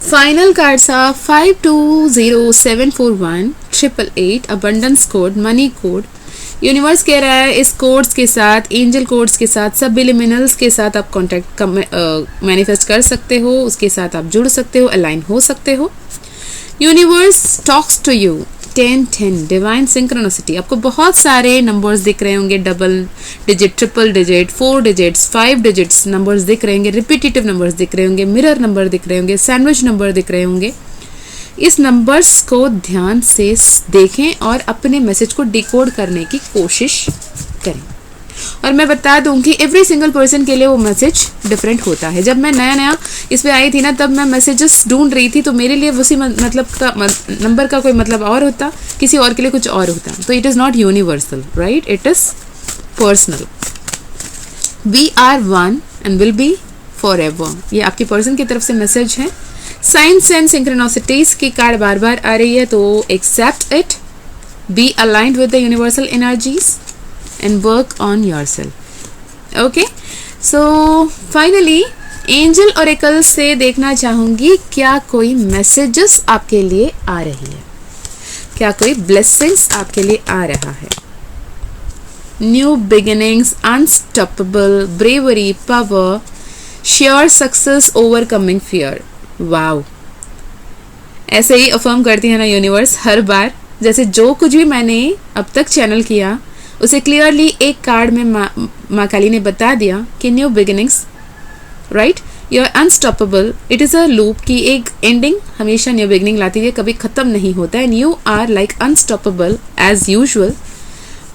final cards are 520741 888 abundance code, money code. Universe कह रहा है इस codes के साथ, angel codes के साथ, subliminals के साथ आप कॉन्टैक्ट मैनिफेस्ट कर सकते हो, उसके साथ आप जुड़ सकते हो, अलाइन हो सकते हो. Universe talks to you 1010 divine synchronicity. आपको बहुत सारे नंबर्स दिख रहे होंगे, double digit, triple digit, 4 digits, 5 digits numbers दिख रहे होंगे, रिपीटेटिव नंबर्स दिख रहे होंगे, मिरर नंबर दिख रहे होंगे, सैंडविच नंबर दिख रहे होंगे. इस नंबर्स को ध्यान से देखें और अपने मैसेज को डिकोड करने की कोशिश करें. और मैं बता दूं कि एवरी सिंगल पर्सन के लिए वो मैसेज डिफरेंट होता है. जब मैं नया नया इस पे आई थी ना, तब मैं मैसेजेस ढूंढ रही थी, तो मेरे लिए उसी मतलब का नंबर का कोई मतलब और होता, किसी और के लिए कुछ और होता. तो it is not universal, right, it is personal. We are one and will be forever. ये आपकी पर्सन की तरफ से मैसेज है. साइंस एंड सिंक्रोनिसिटीज की कार्ड बार बार आ रही है, तो accept it, be aligned with the universal energies and work on yourself. Okay, so finally angel oracle से देखना चाहूंगी क्या कोई messages आपके लिए आ रही है, क्या कोई blessings आपके लिए आ रहा है. New beginnings, unstoppable, bravery, power, sure success, overcoming fear. Wow, ऐसे ही अफर्म करती है ना यूनिवर्स हर बार. जैसे जो कुछ भी मैंने अब तक चैनल किया उसे क्लियरली एक कार्ड में माँ काली ने बता दिया कि new beginnings, right, you are unstoppable. It is a loop की एक एंडिंग हमेशा न्यू बिगिनिंग लाती है, कभी ख़त्म नहीं होता है. You are like unstoppable as usual.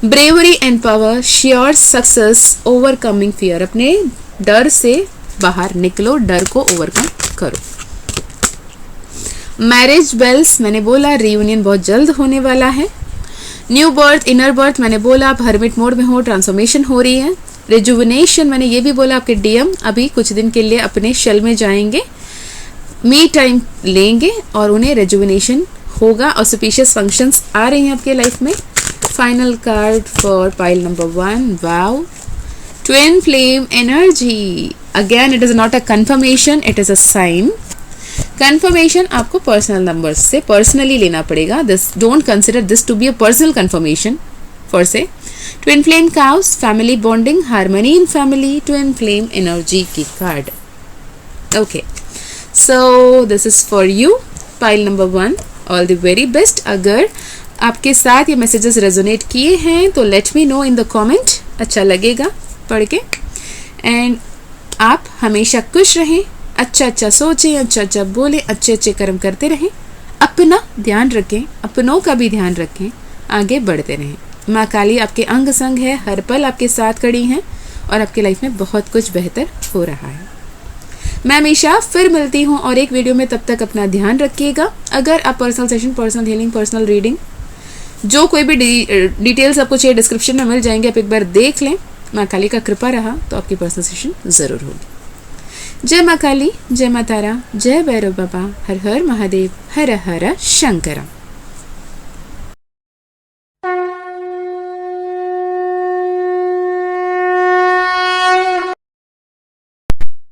Bravery and power, sure success, overcoming fear. अपने डर से बाहर निकलो, डर को ओवरकम करो. मैरिज बेल्स, मैंने बोला रियूनियन बहुत जल्द होने वाला है. न्यू बर्थ, इनर बर्थ, मैंने बोला आप हर्मिट मोड में हो, ट्रांसफॉर्मेशन हो रही है. रिजुविनेशन, मैंने ये भी बोला आपके डीएम अभी कुछ दिन के लिए अपने शेल में जाएंगे, मी टाइम लेंगे और उन्हें रिजुविनेशन होगा. ऑस्पिशियस फंक्शंस आ रही हैं आपके लाइफ में. Final card for pile number 1. Wow, twin flame energy. Again it is not a confirmation, it is a sign. Confirmation आपको पर्सनल नंबर्स से पर्सनली लेना पड़ेगा. This don't consider this to be a personal confirmation for से. Twin flame काउस, family bonding, harmony in family, twin flame energy की card. Okay, so this is for you pile number 1. All the very best. अगर आपके साथ ये messages resonate किए हैं तो let me know in the comment. अच्छा लगेगा पढ़ के. एंड आप हमेशा खुश रहें, अच्छा अच्छा सोचें, अच्छा अच्छा बोलें, अच्छे अच्छे कर्म करते रहें, अपना ध्यान रखें, अपनों का भी ध्यान रखें, आगे बढ़ते रहें. माँ काली आपके अंग संग है, हर पल आपके साथ खड़ी हैं और आपके लाइफ में बहुत कुछ बेहतर हो रहा है. मैं हमेशा फिर मिलती हूँ और एक वीडियो में. तब तक अपना ध्यान रखिएगा. अगर आप personal session, personal healing, personal reading, जो कोई भी डिटेल्स आपको चाहिए डिस्क्रिप्शन में मिल जाएंगे, आप एक बार देख लें. माँ काली का कृपा रहा तो आपकी पर्सनल सेशन ज़रूर होगी. जय माँ काली, जय माँ तारा, जय भैरव बाबा, हर हर महादेव, हर हर शंकर.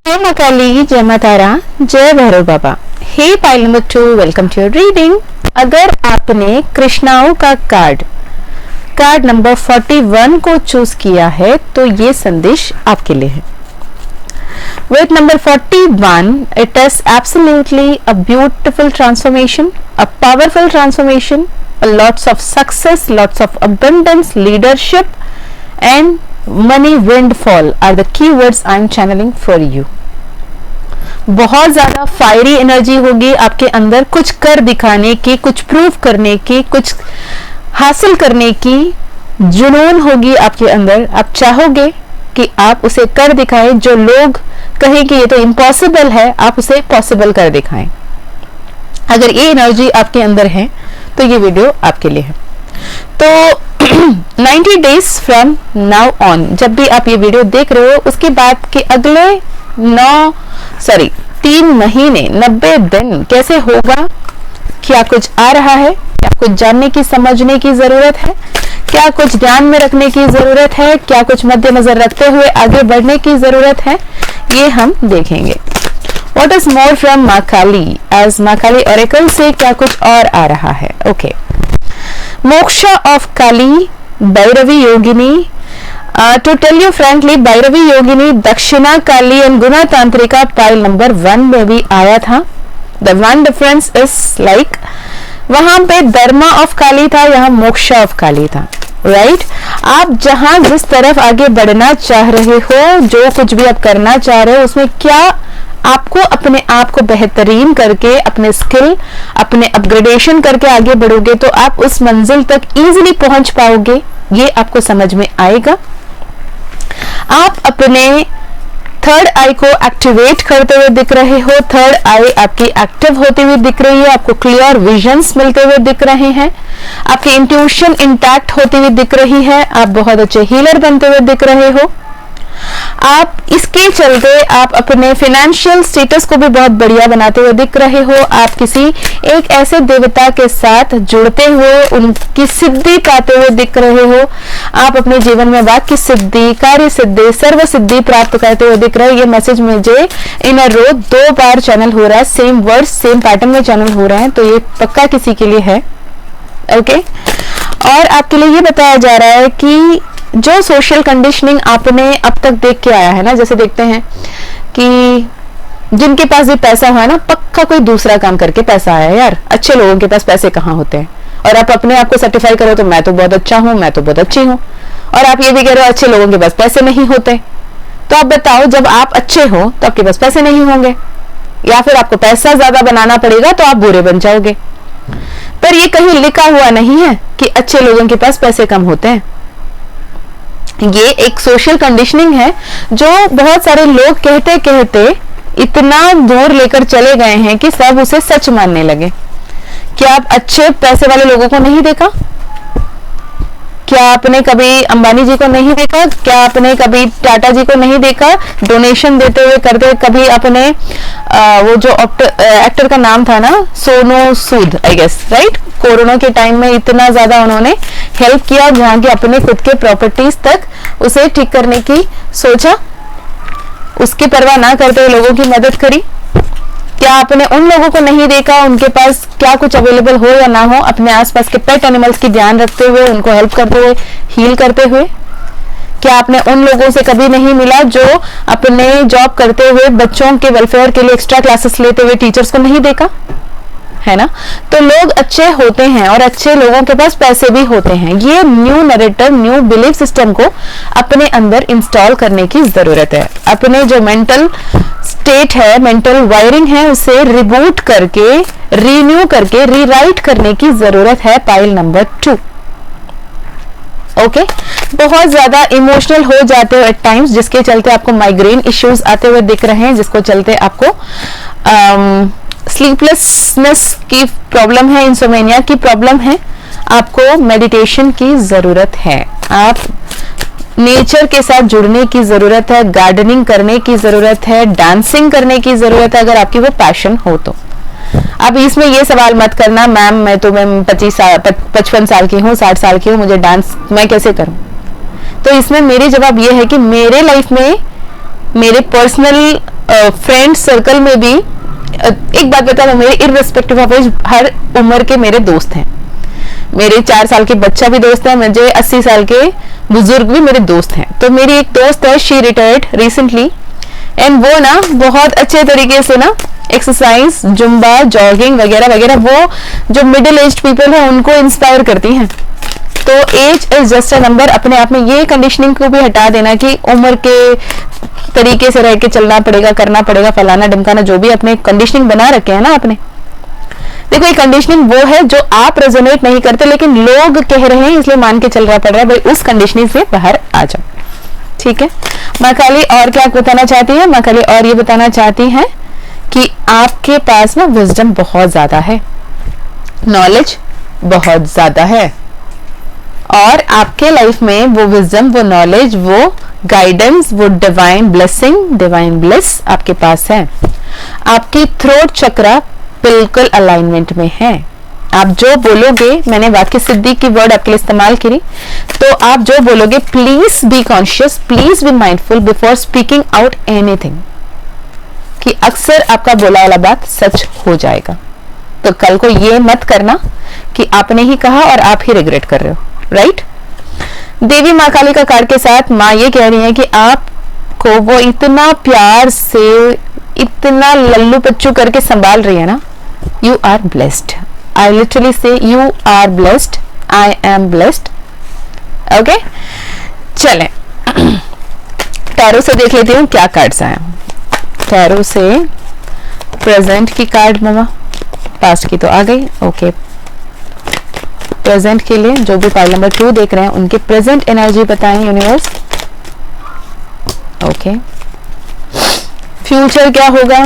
जय माँ काली, जय माँ तारा, जय Bhairav Baba. Hey pile number 2, welcome to your reading. अगर आपने कृष्णाओं का कार्ड नंबर 41 को चूज किया है तो ये संदेश आपके लिए है. With number 41, it is absolutely a beautiful transformation, a powerful transformation, lots of success, lots of abundance, leadership, and money windfall are the keywords I am channeling for you. बहुत ज्यादा फायरी एनर्जी होगी आपके अंदर, कुछ कर दिखाने की, कुछ प्रूव करने की, कुछ हासिल करने की जुनून होगी आपके अंदर। आप चाहोगे कि आप उसे कर दिखाएं, जो लोग कहें कि ये तो इम्पॉसिबल है, आप उसे पॉसिबल कर दिखाएं। अगर ये एनर्जी आपके अंदर है तो ये वीडियो आपके लिए है। तो 90 डेज फ्रॉम नाउ ऑन, जब भी आप ये वीडियो देख रहे हो उसके बाद के अगले 3 महीने 90 दिन कैसे होगा, क्या कुछ आ रहा है, क्या कुछ जानने की समझने की जरूरत है, क्या कुछ ध्यान में रखने की जरूरत है, क्या कुछ मद्देनजर रखते हुए आगे बढ़ने की जरूरत है, ये हम देखेंगे। What is more from माँ काली, as माँ काली oracle से क्या कुछ और आ रहा है। Okay, Moksha of Kali, Bhairavi Yogini. To tell you frankly, Bhairavi Yogini, Dakshina Kali and गुना तांत्रिका पाइल नंबर 1 में भी आया था। The one difference is like वहां पे धर्मा ऑफ काली था, यहाँ मोक्षा ऑफ काली था। राइट, आप जहां जिस तरफ आगे बढ़ना चाह रहे हो, जो कुछ भी आप करना चाह रहे हो, उसमें क्या आपको अपने आप को बेहतरीन करके, अपने स्किल, अपने अपग्रेडेशन करके आगे बढ़ोगे तो आप उस मंजिल तक इजीली पहुंच पाओगे, ये आपको समझ में आएगा। आप अपने थर्ड आई को एक्टिवेट करते हुए दिख रहे हो, थर्ड आई आपकी एक्टिव होती हुई दिख रही है, आपको क्लियर विजन्स मिलते हुए दिख रहे हैं, आपकी इंट्यूशन इंटैक्ट होती हुई दिख रही है, आप बहुत अच्छे हीलर बनते हुए दिख रहे हो। आप इसके चलते आप अपने फाइनेंशियल स्टेटस को भी बहुत बढ़िया बनाते हुए दिख रहे हो। आप किसी एक ऐसे देवता के साथ जुड़ते हुए उनकी सिद्धि पाते हुए दिख रहे हो। आप अपने जीवन में वाक्य सिद्धि, कार्य सिद्धि, सर्व सिद्धि प्राप्त करते हुए दिख रहे हो। ये मैसेज मुझे इन अ रो 2 बार चैनल हो रहा है, सेम वर्ड्स सेम पैटर्न में चैनल हो रहे हैं, तो ये पक्का किसी के लिए है। ओके, और आपके लिए ये बताया जा रहा है कि जो सोशल कंडीशनिंग आपने अब तक देख के आया है ना, जैसे देखते हैं कि जिनके पास भी पैसा हुआ है ना, पक्का कोई दूसरा काम करके पैसा आया है यार। अच्छे लोगों के पास पैसे कहाँ होते हैं, और आप अपने आप को सर्टिफाई करो तो मैं तो बहुत अच्छा हूँ, मैं तो बहुत अच्छी हूँ, और आप ये भी कह रहे हो अच्छे लोगों के पास पैसे नहीं होते। तो आप बताओ, जब आप अच्छे हो तो आपके पास पैसे नहीं होंगे, या फिर आपको पैसा ज्यादा बनाना पड़ेगा तो आप बुरे बन जाओगे। पर ये कहीं लिखा हुआ नहीं है कि अच्छे लोगों के पास पैसे कम होते हैं। ये एक सोशल कंडीशनिंग है जो बहुत सारे लोग कहते कहते इतना दूर लेकर चले गए हैं कि सब उसे सच मानने लगे। क्या आप अच्छे पैसे वाले लोगों को नहीं देखा? क्या आपने कभी अंबानी जी को नहीं देखा? क्या आपने कभी टाटा जी को नहीं देखा डोनेशन देते हुए करते? कभी आपने वो जो एक्टर का नाम था ना, Sonu Sood I guess, right, corona के टाइम में इतना ज्यादा उन्होंने हेल्प किया, जहाँ की अपने खुद के प्रॉपर्टीज तक उसे ठीक करने की सोचा, उसकी परवाह ना करते हुए लोगों की मदद करी। क्या आपने उन लोगों को नहीं देखा, उनके पास क्या कुछ अवेलेबल हो या ना हो, अपने आसपास के पेट एनिमल्स की ध्यान रखते हुए, उनको हेल्प करते हुए, हील करते हुए? क्या आपने उन लोगों से कभी नहीं मिला जो अपने जॉब करते हुए बच्चों के वेलफेयर के लिए एक्स्ट्रा क्लासेस लेते हुए टीचर्स को नहीं देखा? है ना? तो लोग अच्छे होते हैं और अच्छे लोगों के पास पैसे भी होते हैं। ये new narrative, new belief system को अपने अंदर इंस्टॉल करने की जरूरत है। अपने जो मेंटल स्टेट है, मेंटल वायरिंग है, उसे रिबूट करके, रीन्यू करके, रीराइट करने की जरूरत है। Pile number 2। ओके, बहुत ज्यादा इमोशनल हो जाते हो एट टाइम्स, जिसके चलते आपको माइग्रेन इश्यूज आते हुए दिख रहे हैं, जिसको चलते आपको स्लीपलेसनेस की प्रॉब्लम है, इंसोमेनिया की प्रॉब्लम है। आपको मेडिटेशन की जरूरत है, आप नेचर के साथ जुड़ने की जरूरत है, गार्डनिंग करने की जरूरत है, डांसिंग करने की जरूरत है, अगर आपकी वो पैशन हो तो। अब इसमें ये सवाल मत करना, मैम मैं 55 साल की हूँ, 60 साल की हूँ, मुझे डांस मैं कैसे करूँ? तो इसमें मेरे जवाब ये है कि मेरे लाइफ में, मेरे पर्सनल फ्रेंड सर्कल में भी एक बात बता रहा हूँ, मेरे इररिस्पेक्टिव ऑफ एज हर उम्र के मेरे दोस्त हैं। मेरे 4 साल के बच्चा भी दोस्त है, मुझे 80 साल के बुजुर्ग भी मेरे दोस्त हैं। तो मेरी एक दोस्त है, शी रिटायर्ड रिसेंटली, एंड वो ना बहुत अच्छे तरीके से ना एक्सरसाइज, जुम्बा, जॉगिंग वगैरह वगैरह, वो जो मिडिल एज्ड पीपल है उनको इंस्पायर करती हैं। तो तो age is just a number, अपने आप में ये कंडीशनिंग को भी हटा देना कि उम्र के तरीके से रह के चलना पड़ेगा, करना पड़ेगा, फलाना ढमकाना, जो भी अपने कंडीशनिंग बना रखे हैं ना अपने। देखो ये कंडीशनिंग वो है जो आप रेजोनेट नहीं करते लेकिन लोग कह रहे हैं इसलिए मान के चल रहा पड़ रहा है, भाई उस कंडीशनिंग से बाहर आ जाओ, ठीक है। माँ काली और क्या बताना चाहती है? माँ काली और ये बताना चाहती हैं कि आपके पास ना विजडम बहुत ज्यादा है, नॉलेज बहुत ज्यादा है, और आपके लाइफ में वो विजडम, वो नॉलेज, वो गाइडेंस, वो डिवाइन ब्लेसिंग, डिवाइन ब्लेस आपके पास है। आपकी थ्रोट चक्रा बिल्कुल अलाइनमेंट में है। आप जो बोलोगे, मैंने वाक्य सिद्धि की वर्ड आपके लिए इस्तेमाल करी, तो आप जो बोलोगे please be conscious, please be mindful before speaking out anything, कि अक्सर आपका बोला वाला बात सच हो जाएगा। तो कल को ये मत करना कि आपने ही कहा और आप ही रिग्रेट कर रहे हो, राइट। देवी माँ काली का कार्ड के साथ माँ ये कह रही है कि आपको वो इतना प्यार से, इतना लल्लू पच्चू करके संभाल रही है ना, you are blessed. I literally say you are blessed, I am blessed. Okay, चलें टैरो से देख लेती हूँ क्या कार्ड्स आए। टैरो से प्रेजेंट की कार्ड ममा, पास्ट की तो आ गई, ओके। प्रेजेंट के लिए जो भी पाइल नंबर 2 देख रहे हैं उनकी प्रेजेंट एनर्जी बताएं यूनिवर्स। ओके, फ्यूचर क्या होगा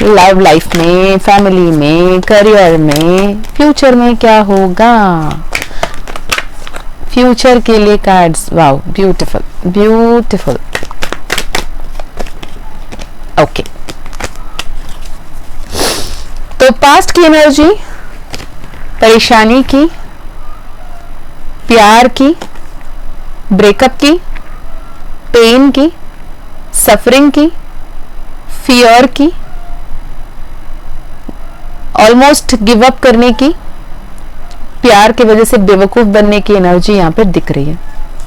लव लाइफ में, फैमिली में, करियर में, फ्यूचर में क्या होगा? फ्यूचर के लिए cards, wow beautiful beautiful. Okay, तो पास्ट की एनर्जी परेशानी की, प्यार की, ब्रेकअप की, पेन की, सफरिंग की, फियर की, ऑलमोस्ट गिव अप करने की, प्यार की वजह से बेवकूफ बनने की एनर्जी यहाँ पर दिख रही है।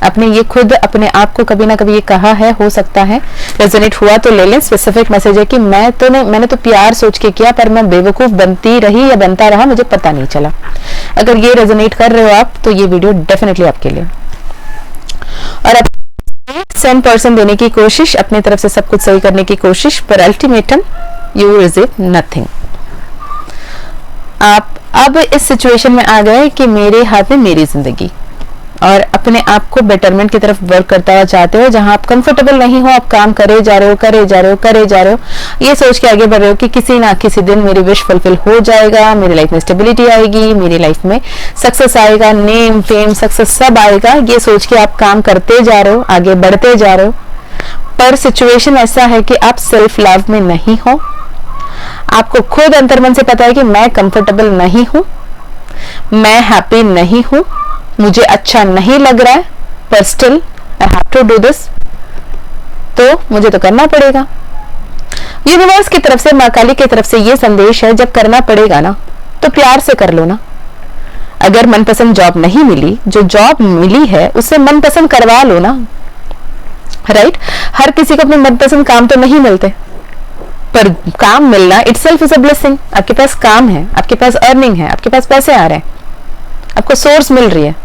आपने ये खुद अपने आप को कभी ना कभी ये कहा है, हो सकता है रेजोनेट हुआ तो ले लें। स्पेसिफिक मैसेज है कि मैंने तो प्यार सोच के किया पर मैं बेवकूफ बनती रही या बनता रहा, मुझे पता नहीं चला। अगर ये रेजोनेट कर रहे हो आप तो ये वीडियो डेफिनेटली आपके लिए। और अब 100% देने की कोशिश, अपनी तरफ से सब कुछ सही करने की कोशिश, पर अल्टीमेटम यू रिसीव नथिंग। आप अब इस सिचुएशन में आ गए कि मेरे हाथ में मेरी जिंदगी, और अपने आप को बेटरमेंट की तरफ वर्क करता हुआ चाहते हो। जहां आप कंफर्टेबल नहीं हो, आप काम करे जा रहे हो, करे जा रहे हो, करे जा रहे हो, ये सोच के आगे बढ़ रहे हो कि किसी ना किसी दिन मेरी विश फुलफिल हो जाएगा, मेरी लाइफ में स्टेबिलिटी आएगी, मेरी लाइफ में सक्सेस आएगा, नेम फेम सक्सेस सब आएगा। ये सोच के आप काम करते जा रहे हो, आगे बढ़ते जा रहे हो, पर सिचुएशन ऐसा है कि आप सेल्फ लव में नहीं हो। आपको खुद अंतर्मन से पता है कि मैं कंफर्टेबल नहीं हूं, मैं हैप्पी नहीं हूं, मुझे अच्छा नहीं लग रहा है, पर still I have to do this, तो मुझे तो करना पड़ेगा। यूनिवर्स की तरफ से, माँ काली की तरफ से ये संदेश है, जब करना पड़ेगा ना तो प्यार से कर लो ना। अगर मनपसंद जॉब नहीं मिली, जो जॉब मिली है उससे मनपसंद करवा लो ना, राइट। हर किसी को अपने मनपसंद काम तो नहीं मिलते, पर काम मिलना इटसेल्फ इज अ ब्लेसिंग। आपके पास काम है, आपके पास अर्निंग है, आपके पास पैसे आ रहे हैं, आपको सोर्स मिल रही है,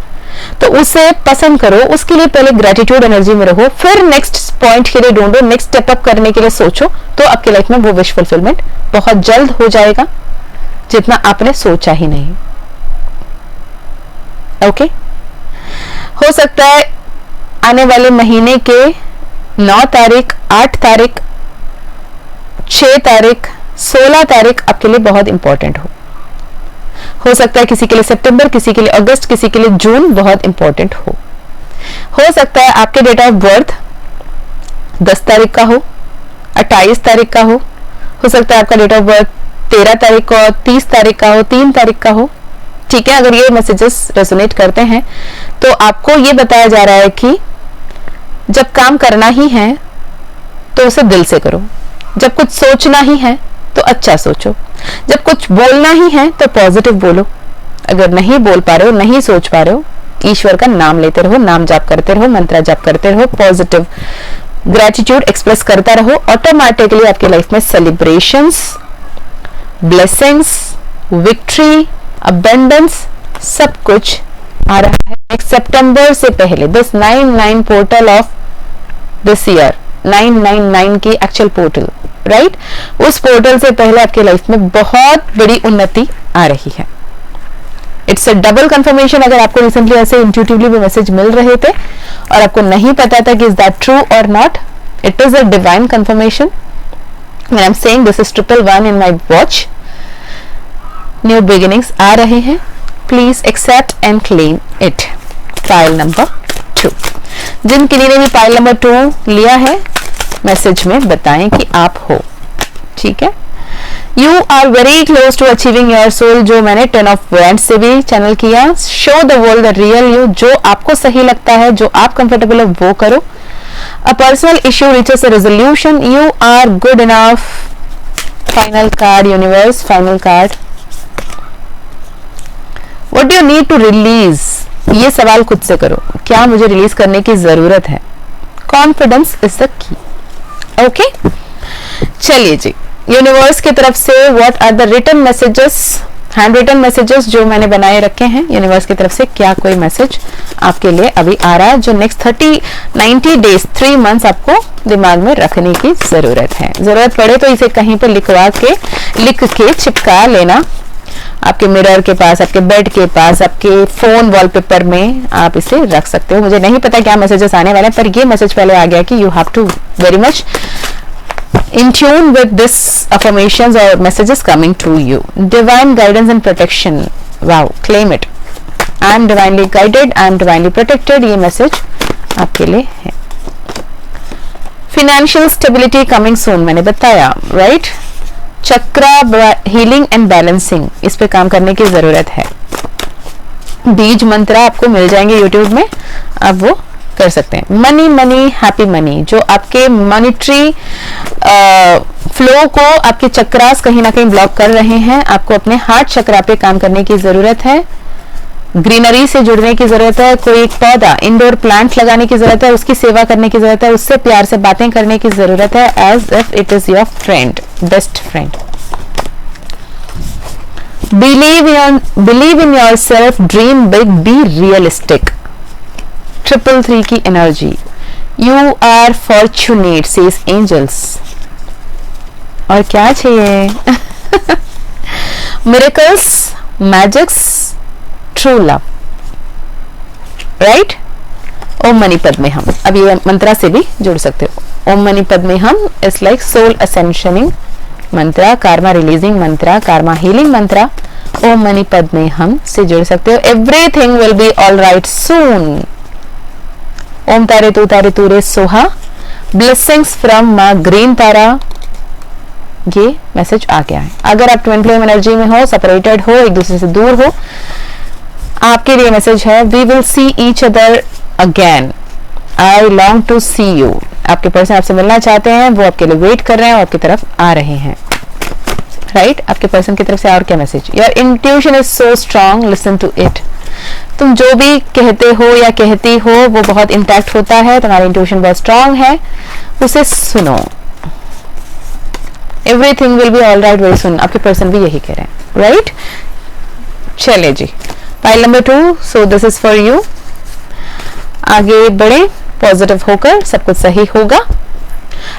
तो उसे पसंद करो। उसके लिए पहले ग्रेटिट्यूड एनर्जी में रहो, फिर नेक्स्ट पॉइंट के लिए ढूंढो, नेक्स्ट स्टेप अप करने के लिए सोचो, तो आपकी लाइफ में वो विश फुलफिलमेंट बहुत जल्द हो जाएगा, जितना आपने सोचा ही नहीं। ओके, हो सकता है आने वाले महीने के 9 तारीख, 8 तारीख, 6 तारीख, 16 तारीख आपके लिए बहुत इंपॉर्टेंट हो सकता है किसी के लिए सितंबर, किसी के लिए अगस्त, किसी के लिए जून बहुत इंपॉर्टेंट हो सकता है आपके डेट ऑफ बर्थ 10 तारीख का हो, 28 तारीख का हो सकता है आपका डेट ऑफ बर्थ 13 तारीख का, 30 तारीख का हो, 3 तारीख का हो, ठीक है। अगर ये मैसेजेस रेजोनेट करते हैं तो आपको ये बताया जा रहा है कि जब काम करना ही है तो उसे दिल से करो, जब कुछ सोचना ही है तो अच्छा सोचो, जब कुछ बोलना ही है तो पॉजिटिव बोलो। अगर नहीं बोल पा रहे हो, नहीं सोच पा रहे हो, ईश्वर का नाम लेते रहो, नाम जाप करते रहो, मंत्र जाप करते रहो, पॉजिटिव ग्रेटिट्यूड एक्सप्रेस करता रहो। ऑटोमेटिकली आपकी लाइफ में सेलिब्रेशंस, ब्लेसिंग्स, विक्ट्री, अबेंडेंस सब कुछ आ रहा है सितंबर से पहले। This 99 portal of this year, 999 की एक्चुअल पोर्टल, राइट, उस पोर्टल से पहले आपके लाइफ में बहुत बड़ी उन्नति आ रही है। It's a double confirmation. अगर आपको रिसेंटली ऐसे इंट्यूटिवली भी मैसेज मिल रहे थे और आपको नहीं पता था कि इज दैट ट्रू और not, it is a divine confirmation. When I am saying this is 111 in my watch, new beginnings आ रहे हैं। Please accept and claim it. Pile number 2, जिन किन्हीं ने भी फाइल नंबर 2 लिया है, मैसेज में बताएं कि आप हो, ठीक है। You are very close to achieving your soul, जो मैंने 10 ऑफ वैंड्स से भी चैनल किया। Show the world the real you, जो आपको सही लगता है, जो आप कंफर्टेबल हो वो करो। A personal issue reaches a resolution, you are good enough. Final card universe, final card. What do you need to release, ये सवाल खुद से करो, क्या मुझे रिलीज करने की जरूरत है। Confidence is the key. Okay, चलिए जी, यूनिवर्स की तरफ से what are the written messages, handwritten messages जो मैंने बनाए रखे हैं यूनिवर्स की तरफ से, क्या कोई मैसेज आपके लिए अभी आ रहा है जो नेक्स्ट 90 डेज 3 मंथ्स आपको दिमाग में रखने की जरूरत है। जरूरत पड़े तो इसे कहीं पर लिख के चिपका लेना, आपके मिरर के पास, आपके बेड के पास, आपके फोन वॉलपेपर में आप इसे रख सकते हो। मुझे नहीं पता क्या मैसेजेस आने वाले हैं, पर ये मैसेज पहले आ गया कि you have to very much in tune with this affirmations or messages coming to you. Divine guidance and protection, wow, claim it. I am divinely guided, I am divinely protected, ये message आपके लिए है। Financial stability coming soon, मैंने बताया, right? Chakra healing and balancing, इस पे काम करने की जरूरत है। बीज मंत्र आपको मिल जाएंगे यूट्यूब में, आप वो कर सकते हैं। मनी मनी हैप्पी मनी, जो आपके मॉनिटरी फ्लो को आपके चक्रास कहीं ना कहीं ब्लॉक कर रहे हैं, आपको अपने हार्ट चक्रा पे काम करने की जरूरत है। ग्रीनरी से जुड़ने की जरूरत है, कोई एक पौधा, इंडोर प्लांट लगाने की जरूरत है, उसकी सेवा करने की जरूरत है, उससे प्यार से बातें करने की जरूरत है, as if it is your friend, best friend. Believe in yourself, dream big, be realistic. 333 की energy, you are fortunate says angels. और क्या चाहिए? Miracles, magics, true love, right. ओम मनी पद्मे हम, अब ये मंत्रा से भी जुड़ सकते हो। ओम मनी पद्मे हम is like soul ascensioning mantra, karma releasing mantra, karma healing mantra. ओम मनी पद्मे हम से जुड़ सकते हो। Everything will be all right soon. ओम तारे तू रे सोहा, ब्लेसिंग्स फ्रॉम माँ ग्रीन तारा। ये मैसेज आ गया है। अगर आप ट्विन फ्लेम एनर्जी में हो, सेपरेटेड हो, एक दूसरे से दूर हो, आपके लिए मैसेज है we will see each other again, I long to see you. आपके पर्सन आपसे मिलना चाहते हैं, वो आपके लिए वेट कर रहे हैं और आपकी तरफ आ रहे हैं, राइट। आपके पर्सन की तरफ से और क्या message? Your intuition is so strong, listen to it. तुम जो भी कहते हो या कहती हो वो बहुत इंटैक्ट होता है, तुम्हारा इंट्यूशन बहुत स्ट्रांग है, उसे सुनो। Everything will be all right very soon, आपके पर्सन भी यही कह रहे हैं, राइट। चले जी, pile number 2, so this is for you. आगे बढ़े, पॉजिटिव होकर, सब कुछ सही होगा।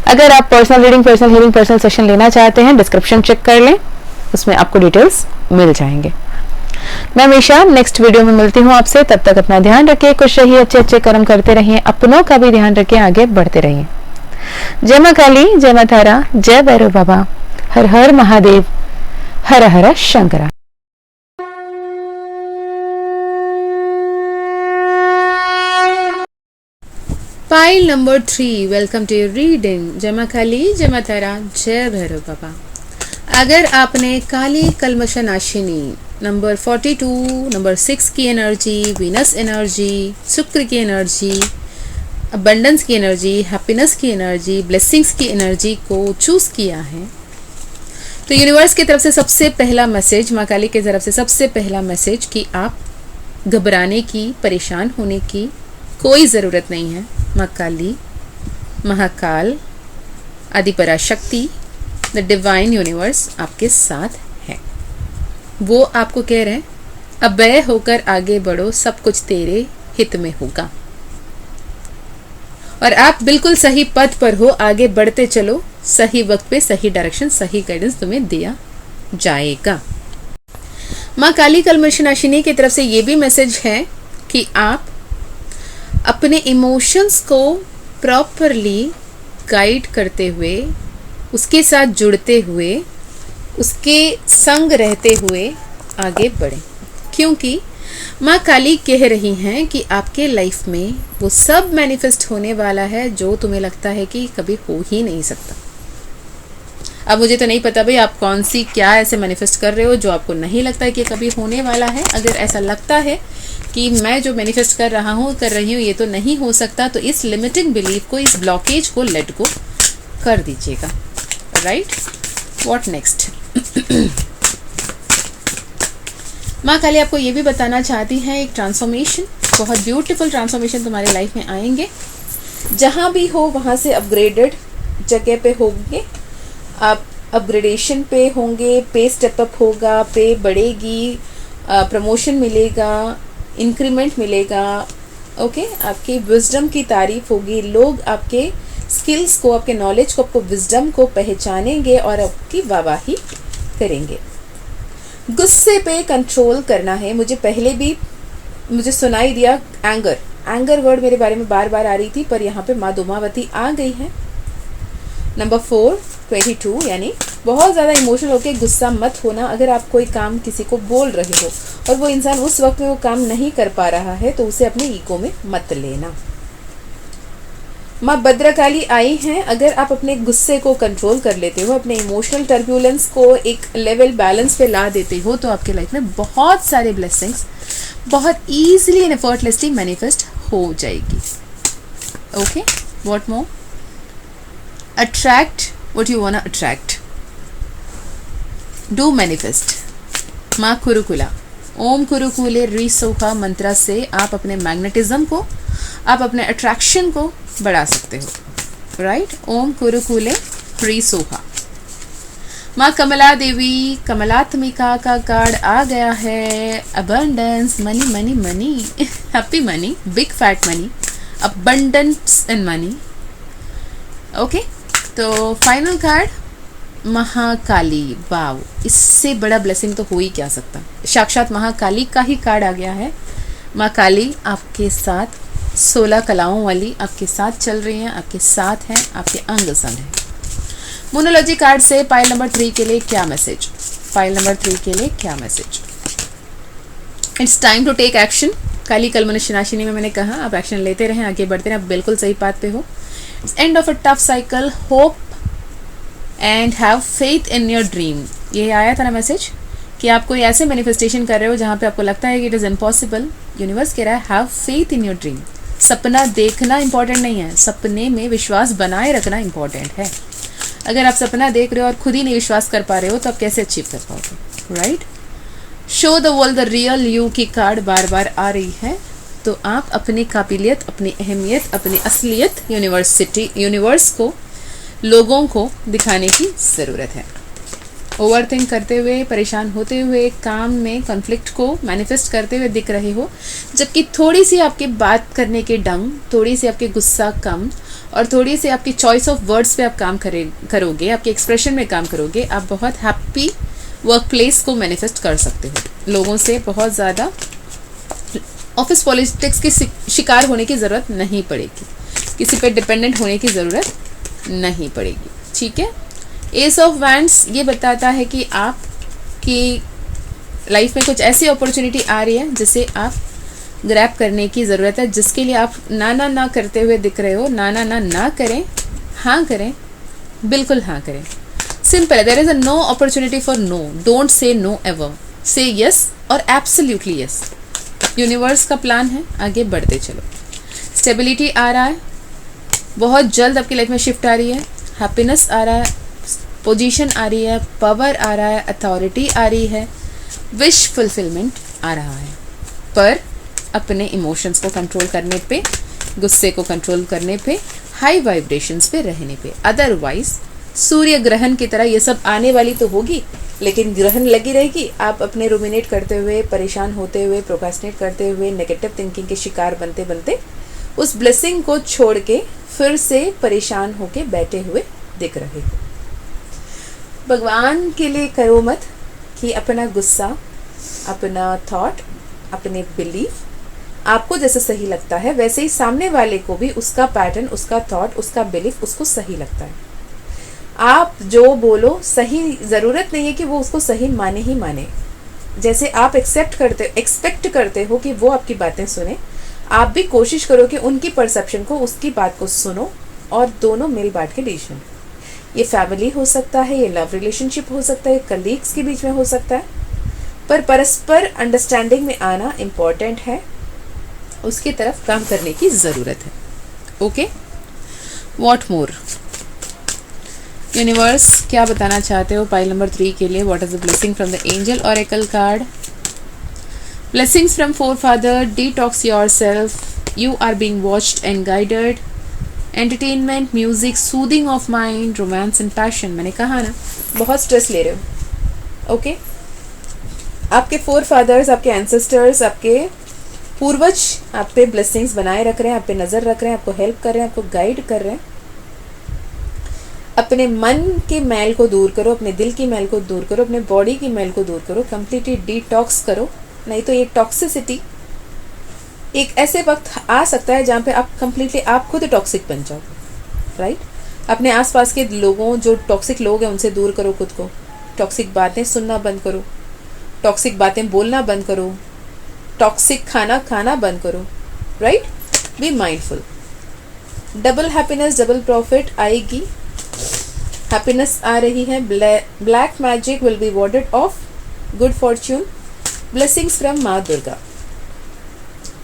अगर आप personal reading, personal healing, personal session लेना चाहते हैं, डिस्क्रिप्शन चेक कर लें, उसमें आपको डिटेल्स मिल जाएंगे। मैं हमेशा नेक्स्ट वीडियो में मिलती हूँ आपसे, तब तक अपना ध्यान रखिए, खुश रहिए, अच्छे अच्छे कर्म करते रहिए, अपनों का भी ध्यान रखिए, आगे बढ़ते रहिए। जय मां काली, जय मां तारा, जय भैरव बाबा, हर हर महादेव, हर हर Shankara. Pile number 3, welcome to your reading. जय मां काली, जय मां तारा, जय भैरव बाबा। अगर आपने काली कलमशनाशिनी नंबर 42, नंबर 6 की एनर्जी, वीनस एनर्जी, शुक्र की एनर्जी, अबंडेंस की एनर्जी, हैप्पीनेस की एनर्जी, ब्लेसिंग्स की एनर्जी को चूज किया है, तो यूनिवर्स की तरफ से सबसे पहला मैसेज, माँ काली की तरफ से सबसे पहला मैसेज कि आप घबराने की, परेशान होने की कोई ज़रूरत नहीं है। माँ काली, Mahakal, Adi Parashakti, the divine universe आपके साथ है। वो आपको कह रहे हैं अभय होकर आगे बढ़ो, सब कुछ तेरे हित में होगा। और आप बिल्कुल सही पथ पर हो, आगे बढ़ते चलो, सही वक्त पे सही डायरेक्शन, सही गाइडेंस तुम्हें दिया जाएगा। माँ काली कलमशनाशिनी की तरफ से ये भी मैसेज है कि आप अपने इमोशंस को प्रॉपरली गाइड करते हुए, उसके साथ जुड़ते हुए, उसके संग रहते हुए आगे बढ़ें, क्योंकि माँ काली कह रही हैं कि आपके लाइफ में वो सब मैनिफेस्ट होने वाला है जो तुम्हें लगता है कि कभी हो ही नहीं सकता। अब मुझे तो नहीं पता भाई आप कौन सी क्या ऐसे मैनिफेस्ट कर रहे हो जो आपको नहीं लगता है कि कभी होने वाला है। अगर ऐसा लगता है कि मैं जो मैनिफेस्ट कर रही हूँ ये तो नहीं हो सकता, तो इस लिमिटिंग बिलीफ को, इस ब्लॉकेज को लेट गो कर दीजिएगा। Right, what next? माँ काली आपको ये भी बताना चाहती हैं एक ट्रांसफॉर्मेशन, बहुत ब्यूटीफुल ट्रांसफॉर्मेशन तुम्हारे लाइफ में आएंगे। जहाँ भी हो वहाँ से अपग्रेडेड जगह पे होंगे आप, अपग्रेडेशन पे होंगे, पे स्टेप अप होगा, पे बढ़ेगी, प्रमोशन मिलेगा, इंक्रीमेंट मिलेगा। ओके, आपकी विजडम की तारीफ होगी, लोग आपके स्किल्स को, आपके नॉलेज को, आपको विजडम को पहचानेंगे और आपकी वाहवाही करेंगे। गुस्से पे कंट्रोल करना है। मुझे पहले भी मुझे सुनाई दिया एंगर वर्ड मेरे बारे में बार बार आ रही थी, पर यहाँ पे माँ दुमावती आ गई है। नंबर 4 22 यानी बहुत ज़्यादा इमोशनल होकर गुस्सा मत होना। अगर आप कोई काम किसी को बोल रहे हो और वो इंसान उस वक्त में वो काम नहीं कर पा रहा है तो उसे अपने ईगो में मत लेना। माँ भद्रकाली आई हैं। अगर आप अपने गुस्से को कंट्रोल कर लेते हो, अपने इमोशनल टर्ब्यूलेंस को एक लेवल बैलेंस पे ला देते हो, तो आपके लाइफ में बहुत सारे ब्लेसिंग्स बहुत ईजिली एंड एफर्टलेसली मैनिफेस्ट हो जाएगी। Okay, what more? Attract what you want to attract, do manifest. माँ कुरुकुला, ओम कुरुकुले रिसोहा मंत्र से आप अपने मैग्नेटिज्म को, आप अपने अट्रैक्शन को बढ़ा सकते हो। राइट, ओम कुरुकुले रिसोहा। माँ कमला देवी, कमलात्मिका का कार्ड आ गया है। Abundance, money money money, happy money, big fat money, abundance in money. Okay, तो फाइनल कार्ड महाकाली। वाव, इससे बड़ा ब्लेसिंग तो हो ही क्या सकता। साक्षात महाकाली का ही कार्ड आ गया है। माँ काली आपके साथ 16 कलाओं वाली आपके साथ चल रही हैं, आपके साथ हैं, आपके अंग संग हैं। मोनोलॉजी कार्ड से पाइल नंबर 3 के लिए क्या मैसेज? पाइल नंबर 3 के लिए क्या message? It's time to take action. Kali कलमशनाशिनी में मैंने कहा आप एक्शन लेते रहें, आगे बढ़ते रहें, आप बिल्कुल सही पाथ पे हो। End of a tough cycle, hope and have faith in your dream. ये आया था ना मैसेज कि आप कोई ऐसे मैनिफेस्टेशन कर रहे हो जहाँ पे आपको लगता है कि इट इज़ इम्पॉसिबल। यूनिवर्स कह रहा है have faith in your dream. सपना देखना इंपॉर्टेंट नहीं है, सपने में विश्वास बनाए रखना इंपॉर्टेंट है। अगर आप सपना देख रहे हो और खुद ही नहीं विश्वास कर पा रहे हो तो आप कैसे अचीव कर पाओगे? Right, show the world the real you की कार्ड बार बार आ रही है, तो आप अपनी काबिलियत, अपनी अहमियत, अपनी असलियत यूनिवर्स को, लोगों को दिखाने की ज़रूरत है। ओवरथिंक करते हुए, परेशान होते हुए, काम में कॉन्फ्लिक्ट को मैनिफेस्ट करते हुए दिख रहे हो, जबकि थोड़ी सी आपकी बात करने के ढंग, थोड़ी सी आपके गुस्सा कम और थोड़ी सी आपकी चॉइस ऑफ वर्ड्स पे आप काम करोगे, आपके एक्सप्रेशन में काम करोगे, आप बहुत हैप्पी वर्क प्लेस को मैनिफेस्ट कर सकते हो। लोगों से बहुत ज़्यादा ऑफिस पॉलिटिक्स के शिकार होने की ज़रूरत नहीं पड़ेगी, किसी पे डिपेंडेंट होने की ज़रूरत नहीं पड़ेगी। ठीक है, एस ऑफ वैंड्स ये बताता है कि आपकी लाइफ में कुछ ऐसी अपॉर्चुनिटी आ रही है जिसे आप ग्रैब करने की ज़रूरत है, जिसके लिए आप ना करते हुए दिख रहे हो। ना करें, हाँ करें, बिल्कुल हाँ करें। सिंपल है, there is a no opportunity for no. Don't say no ever, say yes और एब्सोल्युटली यस। यूनिवर्स का प्लान है, आगे बढ़ते चलो। स्टेबिलिटी आ रहा है, बहुत जल्द आपकी लाइफ में शिफ्ट आ रही है। हैप्पीनेस आ रहा है, पोजीशन आ रही है, पावर आ रहा है, अथॉरिटी आ रही है, विश फुलफिलमेंट आ रहा है। पर अपने इमोशंस को कंट्रोल करने पे, गुस्से को कंट्रोल करने पे, हाई वाइब्रेशंस पे रहने पे। अदरवाइज सूर्य ग्रहण की तरह ये सब आने वाली तो होगी, लेकिन ग्रहण लगी रहेगी, आप अपने रुमिनेट करते हुए, परेशान होते हुए, प्रोक्रास्टिनेट करते हुए, नेगेटिव थिंकिंग के शिकार बनते बनते उस ब्लेसिंग को छोड़ के फिर से परेशान होके बैठे हुए दिख रहे हो। भगवान के लिए करो मत कि अपना गुस्सा, अपना थॉट, अपने बिलीफ आपको जैसे सही लगता है वैसे ही सामने वाले को भी उसका पैटर्न, उसका थॉट, उसका बिलीफ उसको सही लगता है। आप जो बोलो सही, ज़रूरत नहीं है कि वो उसको सही माने ही माने। जैसे आप एक्सपेक्ट करते हो कि वो आपकी बातें सुने, आप भी कोशिश करो कि उनकी परसेप्शन को, उसकी बात को सुनो और दोनों मिल बांट के डिसीजन। ये फैमिली हो सकता है, ये लव रिलेशनशिप हो सकता है, कलीग्स के बीच में हो सकता है, पर परस्पर अंडरस्टैंडिंग में आना इम्पॉर्टेंट है, उसकी तरफ काम करने की ज़रूरत है। Okay, what more? यूनिवर्स क्या बताना चाहते हो पाइल नंबर 3 के लिए? What is the blessing from the angel oracle card? Blessings from forefather, detox yourself, you are being watched and guided, entertainment, music, soothing of mind, romance and passion. मैंने कहा ना, बहुत स्ट्रेस ले रहे हो। Okay, आपके फोरफादर्स, आपके ancestors, आपके पूर्वज आप पे ब्लेसिंग्स बनाए रख रहे हैं, आप पे नज़र रख रहे हैं, आपको हेल्प कर रहे हैं, आपको गाइड कर रहे हैं। अपने मन के मैल को दूर करो, अपने दिल की मैल को दूर करो, अपने बॉडी की मैल को दूर करो, कंप्लीटली डिटॉक्स करो। नहीं तो ये टॉक्सिसिटी, एक ऐसे वक्त आ सकता है जहाँ पे आप कंप्लीटली आप खुद टॉक्सिक बन जाओ, राइट? अपने आसपास के लोगों, जो टॉक्सिक लोग हैं उनसे दूर करो खुद को। टॉक्सिक बातें सुनना बंद करो, टॉक्सिक बातें बोलना बंद करो, टॉक्सिक खाना खाना बंद करो, right? Be mindful. Double happiness, double profit आएगी, हैप्पीनेस आ रही है। Black magic will be warded off, good fortune, blessings from माँ Durga,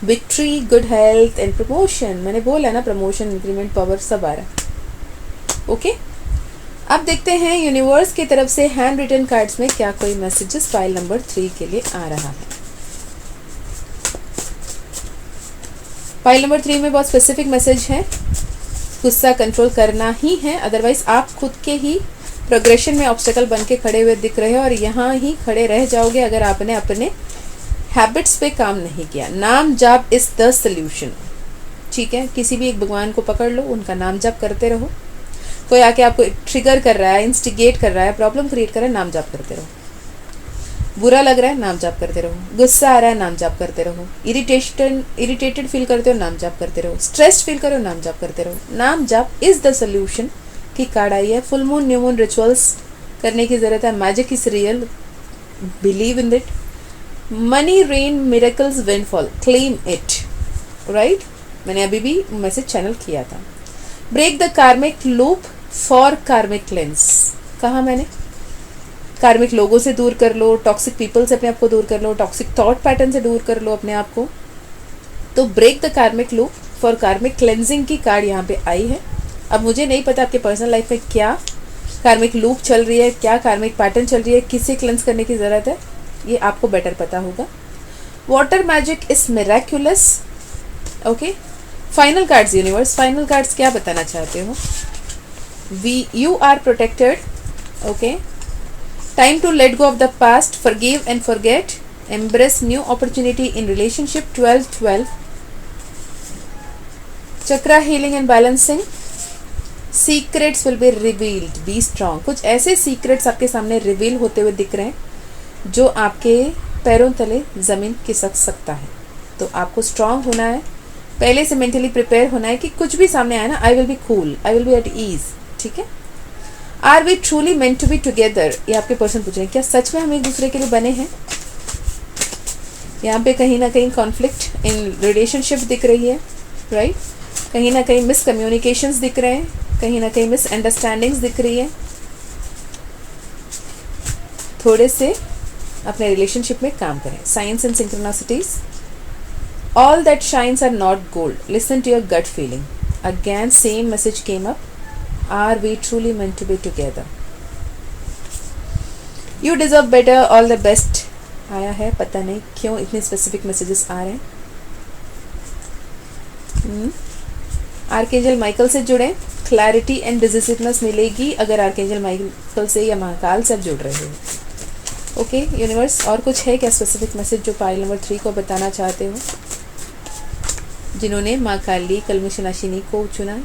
victory, good health and promotion. मैंने बोला ना, प्रमोशन, इंक्रीमेंट, पावर सब आ रहा है। ओके, अब देखते हैं यूनिवर्स की तरफ से हैंड रिटन कार्ड्स में क्या कोई मैसेजेस फाइल नंबर 3 के लिए आ रहा है। फाइल नंबर 3 में बहुत स्पेसिफिक मैसेज है, गुस्सा कंट्रोल करना ही है, अदरवाइज आप खुद के ही प्रोग्रेशन में ऑब्स्टेकल बन के खड़े हुए दिख रहे हो और यहाँ ही खड़े रह जाओगे अगर आपने अपने हैबिट्स पे काम नहीं किया। नाम जाप इज द सोल्यूशन, ठीक है? किसी भी एक भगवान को पकड़ लो, उनका नाम जाप करते रहो। कोई आके आपको ट्रिगर कर रहा है, इंस्टिगेट कर रहा है, प्रॉब्लम क्रिएट कर रहा है, नाम जाप करते रहो। बुरा लग रहा है, नाम जाप करते रहो। गुस्सा आ रहा है, नाम जाप करते रहो। इरिटेटेड फील करते हो, नाम जाप करते रहो। स्ट्रेस्ड फील करो, नाम जाप करते रहो। नाम जाप इज द सोल्यूशन की कार्ड आई है। Full moon, new moon rituals करने की ज़रूरत है। Magic is real, believe in it. Money, rain, miracles, windfall, claim it, right? मैंने अभी भी मैसेज चैनल किया था। Break the karmic loop for karmic cleanse, कहा मैंने। कार्मिक लोगों से दूर कर लो, टॉक्सिक पीपल से अपने आप को दूर कर लो, टॉक्सिक थॉट पैटर्न से दूर कर लो अपने आप को। तो break the karmic loop for karmic cleansing की कार्ड यहाँ पे आई है। अब मुझे नहीं पता आपके पर्सनल लाइफ में क्या कार्मिक लूप चल रही है, क्या कार्मिक पैटर्न चल रही है, किसे क्लेंस करने की ज़रूरत है, ये आपको बेटर पता होगा। Water magic is miraculous. Okay, final cards universe, final cards क्या बताना चाहते हो? You are protected. Okay, time to let go of the past, forgive and forget, embrace new opportunity in relationship. 12-12 chakra healing and balancing. Secrets will be revealed, be strong. कुछ ऐसे secrets आपके सामने reveal होते हुए दिख रहे हैं जो आपके पैरों तले ज़मीन खिसक सकता है। तो आपको स्ट्रांग होना है, पहले से मेंटली प्रिपेयर होना है कि कुछ भी सामने आए ना, I will be cool, I will be at ease, ठीक है? Are we truly meant to be together, ये आपके पर्सन पूछ रहे हैं, क्या सच में हम एक दूसरे के लिए बने हैं? यहाँ पे कहीं ना कहीं कॉन्फ्लिक्ट इन रिलेशनशिप दिख रही है, राइट? कहीं ना कहीं मिसकम्युनिकेशंस दिख रहे हैं, कहीं ना कहीं मिसअंडरस्टैंडिंग्स दिख रही है। थोड़े से अपने रिलेशनशिप में काम करें। Science and synchronicities, all that shines are not gold, listen to your gut feeling. Again same message came up, are we truly meant to be together, you deserve better, all the best आया है। पता नहीं क्यों इतने specific messages आ रहे हैं। Archangel Michael से जुड़े, क्लैरिटी एंड डिसिसिवनेस मिलेगी अगर आर्कएंजल माइकल से या महाकाल से आप जुड़ रहे हो। ओके यूनिवर्स, और कुछ है क्या स्पेसिफिक मैसेज जो पाइल नंबर 3 को बताना चाहते हो, जिन्होंने माँ काली कलमुशनाशिनी को चुना?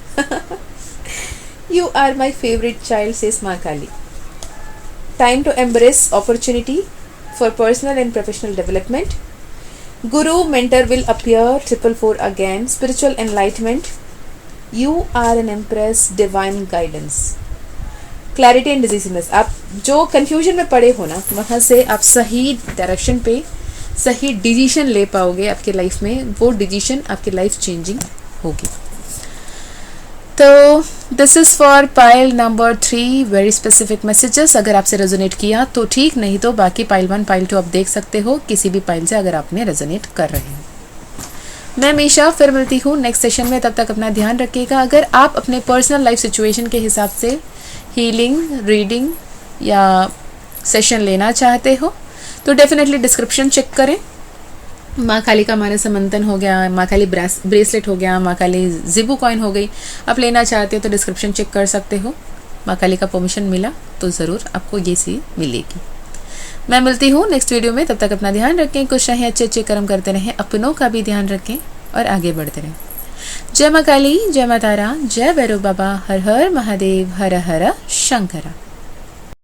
You are my favourite child says माँ Kali. Time to embrace opportunity for personal and professional development. Guru mentor will appear 444 again. Spiritual enlightenment. You are an empress. Divine guidance. Clarity and decisiveness. आप जो confusion में पड़े हो ना, वहाँ से आप सही direction पे सही डिसीजन ले पाओगे आपके लाइफ में. वो डिसीजन आपकी लाइफ चेंजिंग होगी. तो this is for pile number 3 very specific messages. अगर आपसे रेजोनेट किया तो ठीक, नहीं तो बाकी पाइल 1 पाइल 2 आप देख सकते हो किसी भी पाइल से अगर आपने रेजोनेट कर रहे हैं. मैं मीशा फिर मिलती हूँ नेक्स्ट सेशन में. तब तक अपना ध्यान रखिएगा. अगर आप अपने पर्सनल लाइफ सिचुएशन के हिसाब से हीलिंग, रीडिंग या सेशन लेना चाहते हो तो डेफिनेटली डिस्क्रिप्शन चेक करें. माँ काली का मानस मंथन हो गया, माँ काली ब्रेसलेट हो गया, माँ काली जिबू कॉइन हो गई. आप लेना चाहते हो तो डिस्क्रिप्शन चेक कर सकते हो. माँ काली का परमिशन मिला तो ज़रूर आपको ये सी मिलेगी. मैं मिलती हूँ नेक्स्ट वीडियो में. तब तक अपना ध्यान रखें, कुछ रहें, अच्छे अच्छे कर्म करते रहें, अपनों का भी ध्यान रखें और आगे बढ़ते रहें. जय माँ काली, जय माँ तारा, जय भैरव बाबा, हर हर महादेव, हर हर शंकरा.